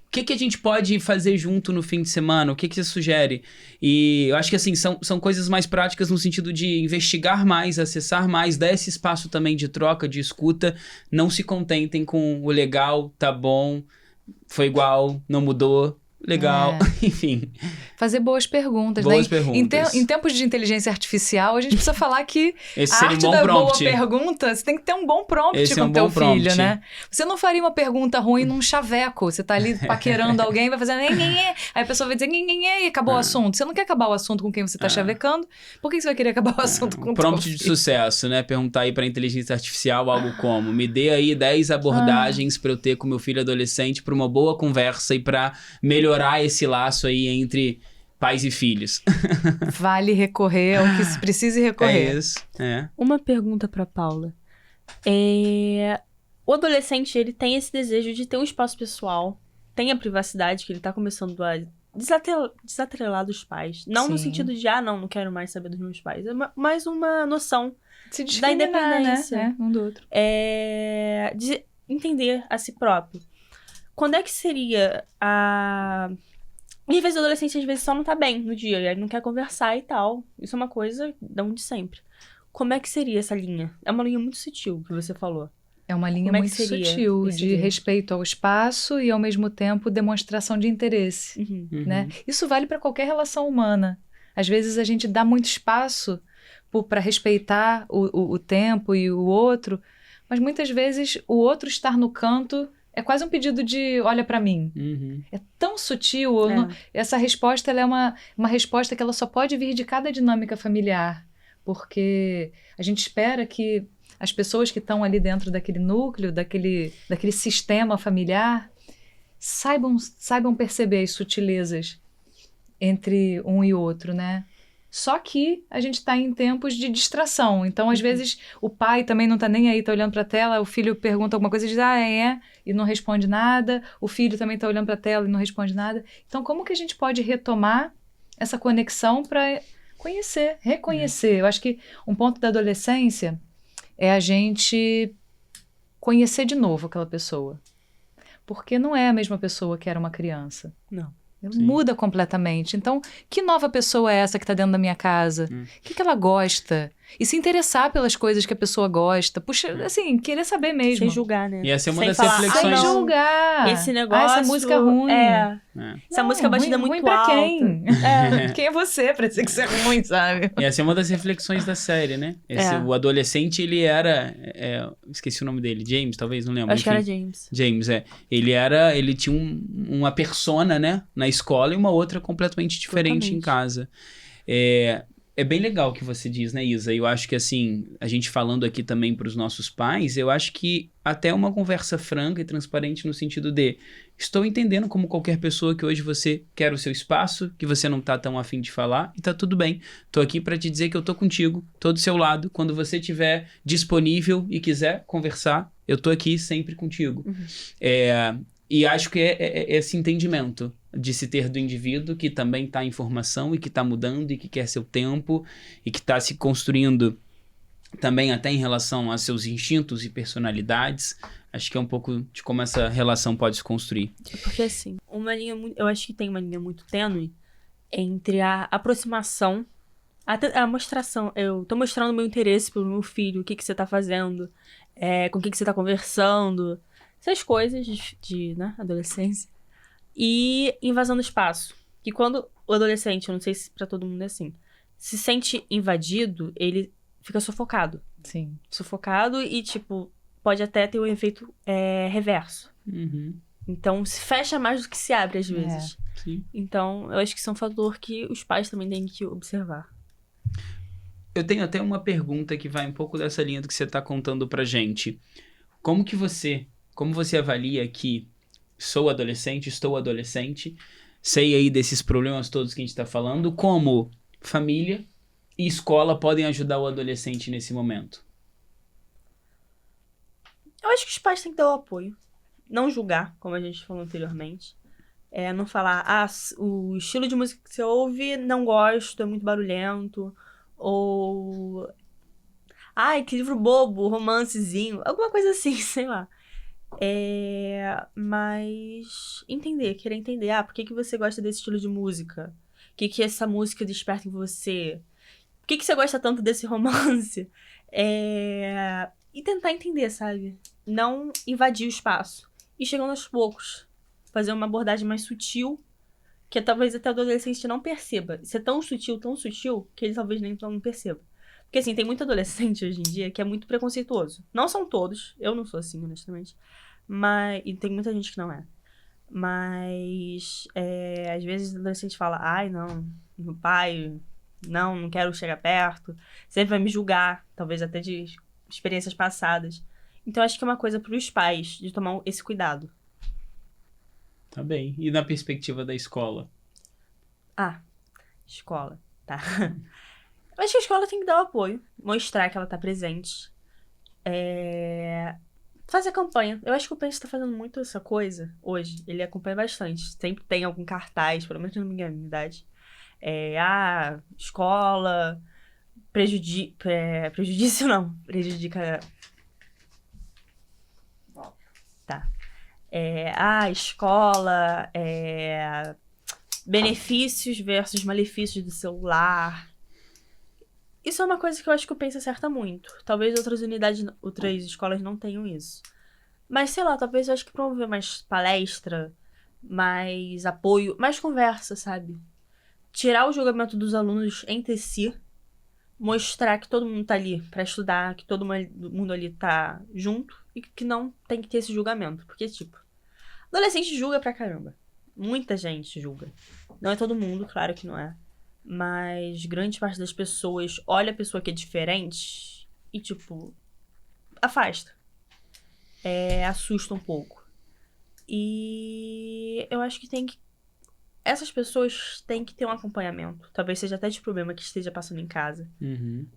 O que a gente pode fazer junto no fim de semana? O que você sugere? E eu acho que, assim, são coisas mais práticas no sentido de investigar mais, acessar mais, dar esse espaço também de troca, de escuta. Não se contentem com o legal, tá bom, foi igual, não mudou. Legal, enfim. Fazer boas perguntas, boas né? perguntas. Em tempos de inteligência artificial, a gente precisa falar que esse a seria arte um bom da prompt. boa pergunta, você tem que ter um bom prompt esse com é um teu bom prompt. filho, né? Você não faria uma pergunta ruim num chaveco. Você tá ali paquerando alguém, vai fazer aí a pessoa vai dizer e acabou o assunto. Você não quer acabar o assunto com quem você tá chavecando, por que você vai querer acabar o assunto com o teu prompt filho? de sucesso, né? Perguntar aí pra inteligência artificial algo como, me dê aí 10 abordagens pra eu ter com meu filho adolescente pra uma boa conversa e pra melhorar esse laço aí entre pais e filhos. Vale recorrer ao que se precise recorrer. É isso, Uma pergunta pra Paula. O adolescente, ele tem esse desejo de ter um espaço pessoal, tem a privacidade que ele tá começando a desatrelar dos pais. Não no sentido de, não quero mais saber dos meus pais. É mais uma noção da independência. Né? Um do outro. De entender a si próprio. Quando é que seria a... E às vezes o adolescente, às vezes, só não tá bem no dia, ele não quer conversar e tal. Isso é uma coisa de sempre. Como é que seria essa linha? É uma linha muito sutil que você falou. É uma linha Como é que muito seria sutil esse de dia? respeito ao espaço e, ao mesmo tempo, demonstração de interesse, Uhum. né? Isso vale para qualquer relação humana. Às vezes a gente dá muito espaço para respeitar o tempo e o outro, mas muitas vezes o outro estar no canto é quase um pedido de olha para mim. Uhum. É tão sutil. Essa resposta ela é uma resposta que ela só pode vir de cada dinâmica familiar, porque a gente espera que as pessoas que estão ali dentro daquele núcleo, daquele sistema familiar, saibam perceber as sutilezas entre um e outro, né? Só que a gente está em tempos de distração. Então, às vezes, o pai também não está nem aí, está olhando para a tela, o filho pergunta alguma coisa e diz, e não responde nada. O filho também está olhando para a tela e não responde nada. Então, como que a gente pode retomar essa conexão para reconhecer? Eu acho que um ponto da adolescência é a gente conhecer de novo aquela pessoa. Porque não é a mesma pessoa que era uma criança. Não. Sim. Muda completamente. Então, que nova pessoa é essa que está dentro da minha casa? O que ela gosta? E se interessar pelas coisas que a pessoa gosta. Puxa, assim, querer saber mesmo. Sem julgar, né? E essa é uma Sem das falar, reflexões. Sem julgar. Esse negócio... essa música é ruim. Essa música batida ruim muito pra alta. quem? Quem é você pra dizer que isso é ruim, sabe? E essa é uma das reflexões da série, né? O adolescente, ele era... esqueci o nome dele. James, talvez, não lembro. Acho que era James. James, Ele tinha uma persona, né? Na escola e uma outra completamente diferente em casa. É bem legal o que você diz, né, Isa? Eu acho que, assim, a gente falando aqui também para os nossos pais, eu acho que até uma conversa franca e transparente no sentido de estou entendendo como qualquer pessoa que hoje você quer o seu espaço, que você não tá tão afim de falar, e tá tudo bem. Tô aqui para te dizer que eu tô contigo, tô do seu lado. Quando você estiver disponível e quiser conversar, eu tô aqui sempre contigo. E acho que é esse entendimento de se ter do indivíduo que também está em formação e que está mudando e que quer seu tempo e que está se construindo também até em relação a seus instintos e personalidades. Acho que é um pouco de como essa relação pode se construir. Porque assim, eu acho que tem uma linha muito tênue entre a aproximação, a mostração. Eu tô mostrando meu interesse pelo meu filho, o que você tá fazendo, com o que você tá conversando, essas coisas de adolescência. E invasão do espaço. Que quando o adolescente, eu não sei se pra todo mundo é assim, se sente invadido, ele fica sufocado. Sim. Sufocado e, tipo, pode até ter um efeito reverso. Uhum. Então, se fecha mais do que se abre, às vezes. Sim. Então, eu acho que isso é um fator que os pais também têm que observar. Eu tenho até uma pergunta que vai um pouco dessa linha do que você está contando pra gente. Como você avalia que estou adolescente, sei aí desses problemas todos que a gente está falando, como família e escola podem ajudar o adolescente nesse momento? Eu acho que os pais têm que dar o apoio. Não julgar, como a gente falou anteriormente. Não falar, o estilo de música que você ouve, não gosto, é muito barulhento. Ou... que livro bobo, romancezinho. Alguma coisa assim, sei lá. Mas querer entender, por que você gosta desse estilo de música? O que essa música desperta em você? Por que você gosta tanto desse romance? E tentar entender, sabe? Não invadir o espaço. E chegando aos poucos. Fazer uma abordagem mais sutil, que talvez até o adolescente não perceba. Isso é tão sutil, que ele talvez nem não perceba. Porque assim, tem muito adolescente hoje em dia que é muito preconceituoso. Não são todos, eu não sou assim, honestamente. E tem muita gente que não é. Mas, às vezes o adolescente fala, não, meu pai, não quero chegar perto. Sempre vai me julgar, talvez até de experiências passadas. Então, acho que é uma coisa para os pais, de tomar esse cuidado. Tá bem. E na perspectiva da escola? Escola, tá. Eu acho que a escola tem que dar o apoio, mostrar que ela tá presente. Fazer campanha. Eu acho que o Pence tá fazendo muito essa coisa hoje. Ele acompanha bastante. Sempre tem algum cartaz, pelo menos na minha idade. Escola prejudício não. Prejudica... Tá. Escola... benefícios versus malefícios do celular. Isso é uma coisa que eu acho que o Pense acerta muito. Talvez outras escolas não tenham isso. Mas, sei lá, talvez eu acho que promover mais palestra, mais apoio, mais conversa, sabe? Tirar o julgamento dos alunos entre si, mostrar que todo mundo tá ali pra estudar, que todo mundo ali tá junto e que não tem que ter esse julgamento. Porque, tipo, adolescente julga pra caramba. Muita gente julga. Não é todo mundo, claro que não é. Mas grande parte das pessoas olha a pessoa que é diferente e, tipo, afasta. Assusta um pouco. E eu acho que essas pessoas têm que ter um acompanhamento. Talvez seja até de problema que esteja passando em casa. Uhum.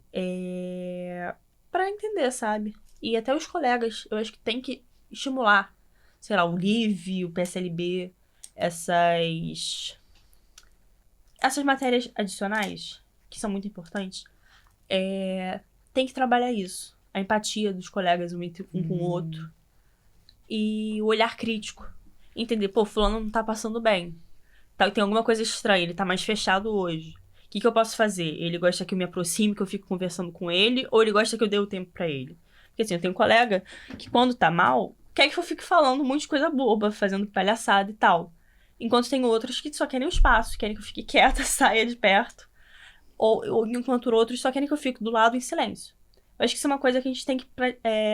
Pra entender, sabe? E até os colegas, eu acho que tem que estimular. Sei lá, o LIV, o PSLB, essas matérias adicionais, que são muito importantes, tem que trabalhar isso. A empatia dos colegas um com o outro. E o olhar crítico. Entender, pô, fulano não tá passando bem. Tem alguma coisa estranha, ele tá mais fechado hoje. O que eu posso fazer? Ele gosta que eu me aproxime, que eu fique conversando com ele, ou ele gosta que eu dê o tempo pra ele? Porque assim, eu tenho um colega que quando tá mal, quer que eu fique falando um monte de coisa boba, fazendo palhaçada e tal. Enquanto tem outros que só querem o espaço, querem que eu fique quieta, saia de perto. Ou enquanto outros só querem que eu fique do lado em silêncio. Eu acho que isso é uma coisa que a gente tem que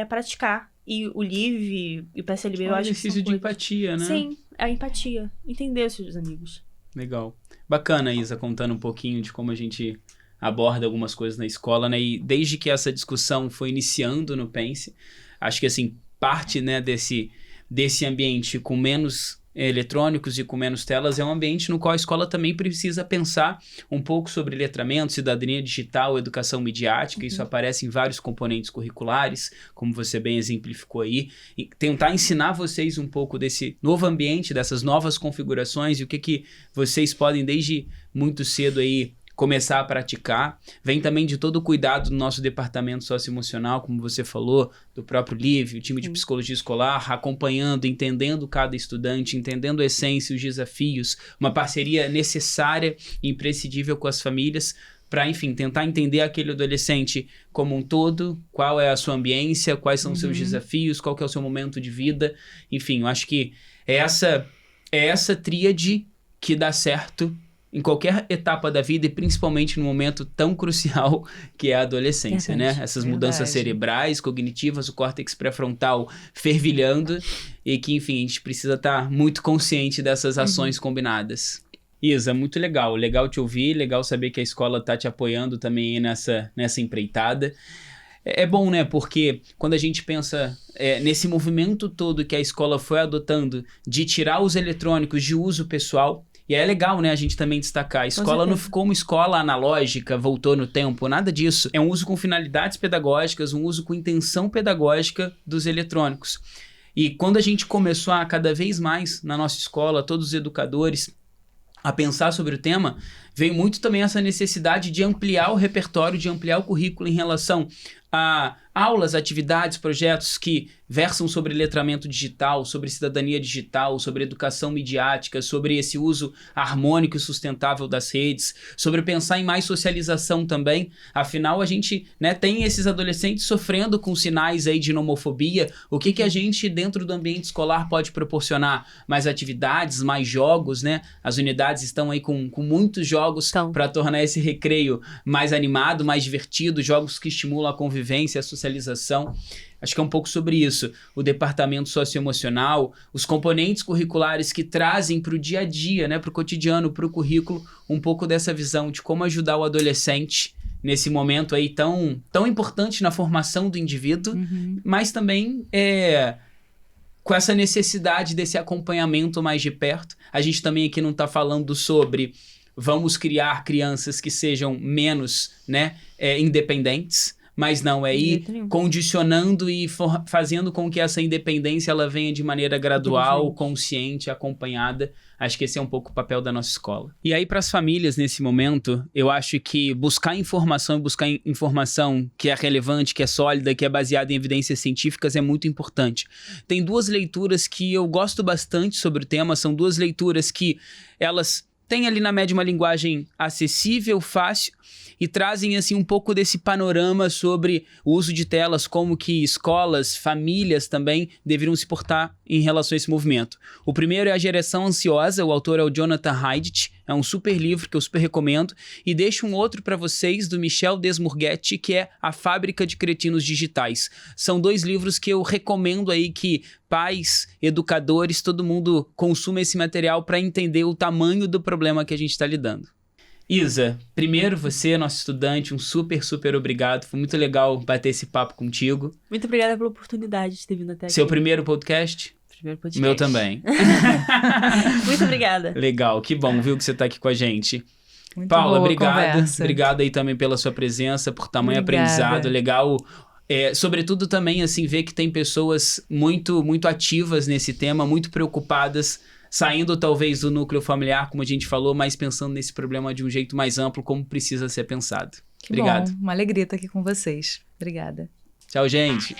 praticar. E o LIV e o PSLB, eu acho que exercício de empatia, né? Sim, é a empatia. Entender os seus amigos. Legal. Bacana, Isa, contando um pouquinho de como a gente aborda algumas coisas na escola, né? E desde que essa discussão foi iniciando no Pense, acho que, assim, parte, né, desse ambiente com menos eletrônicos e com menos telas é um ambiente no qual a escola também precisa pensar um pouco sobre letramento, cidadania digital, educação midiática. Isso aparece em vários componentes curriculares, como você bem exemplificou aí, e tentar ensinar vocês um pouco desse novo ambiente, dessas novas configurações e o que vocês podem desde muito cedo aí começar a praticar. Vem também de todo o cuidado do nosso departamento socioemocional, como você falou, do próprio LIV, o time de psicologia escolar, acompanhando, entendendo cada estudante, entendendo a essência, os desafios, uma parceria necessária e imprescindível com as famílias, para, enfim, tentar entender aquele adolescente como um todo, qual é a sua ambiência, quais são os seus desafios, qual que é o seu momento de vida. Enfim, eu acho que é essa tríade que dá certo em qualquer etapa da vida e principalmente no momento tão crucial que é a adolescência, né? Essas mudanças cerebrais, cognitivas, o córtex pré-frontal fervilhando e que, enfim, a gente precisa estar muito consciente dessas ações combinadas. Isa, muito legal. Legal te ouvir, legal saber que a escola está te apoiando também nessa empreitada. É bom, né? Porque quando a gente pensa nesse movimento todo que a escola foi adotando de tirar os eletrônicos de uso pessoal. E é legal, né, a gente também destacar. A escola não ficou uma escola analógica, voltou no tempo, nada disso. É um uso com finalidades pedagógicas, um uso com intenção pedagógica dos eletrônicos. E quando a gente começou a cada vez mais na nossa escola, todos os educadores, a pensar sobre o tema, veio muito também essa necessidade de ampliar o repertório, de ampliar o currículo em relação a aulas, atividades, projetos que versam sobre letramento digital, sobre cidadania digital, sobre educação midiática, sobre esse uso harmônico e sustentável das redes, sobre pensar em mais socialização também. Afinal, a gente, né, tem esses adolescentes sofrendo com sinais aí de nomofobia. O que a gente, dentro do ambiente escolar, pode proporcionar? Mais atividades, mais jogos, né? As unidades estão aí com muitos jogos para tornar esse recreio mais animado, mais divertido, jogos que estimulam a convivência, a socialização. Acho que é um pouco sobre isso. O departamento socioemocional, os componentes curriculares que trazem para o dia a dia, né, para o cotidiano, para o currículo, um pouco dessa visão de como ajudar o adolescente nesse momento aí tão importante na formação do indivíduo, mas também com essa necessidade desse acompanhamento mais de perto. A gente também aqui não está falando sobre vamos criar crianças que sejam menos, né, independentes, mas não, é ir condicionando e fazendo com que essa independência ela venha de maneira gradual, consciente, acompanhada. Acho que esse é um pouco o papel da nossa escola. E aí, para as famílias, nesse momento, eu acho que buscar informação que é relevante, que é sólida, que é baseada em evidências científicas é muito importante. Tem duas leituras que eu gosto bastante sobre o tema, são duas leituras que elas tem ali na média uma linguagem acessível, fácil, e trazem assim um pouco desse panorama sobre o uso de telas, como que escolas, famílias também deveriam se portar em relação a esse movimento. O primeiro é A Geração Ansiosa, o autor é o Jonathan Haidt, é um super livro que eu super recomendo, e deixo um outro para vocês do Michel Desmourguet, que é A Fábrica de Cretinos Digitais. São 2 livros que eu recomendo aí que pais, educadores, todo mundo consuma esse material para entender o tamanho do problema que a gente está lidando. Isa, primeiro você, nosso estudante, um super, super obrigado. Foi muito legal bater esse papo contigo. Muito obrigada pela oportunidade de ter vindo até aqui. Seu primeiro podcast? Primeiro podcast. Meu também. Muito obrigada. Legal, que bom, viu, que você tá aqui com a gente. Muito Paula, boa obrigado. conversa. Obrigado aí também pela sua presença, por tamanho Obrigada. aprendizado. Legal. Sobretudo também, assim, ver que tem pessoas muito, muito ativas nesse tema, muito preocupadas, saindo talvez do núcleo familiar, como a gente falou, mas pensando nesse problema de um jeito mais amplo, como precisa ser pensado. Que Obrigado. bom, uma alegria estar aqui com vocês. Obrigada. Tchau, gente.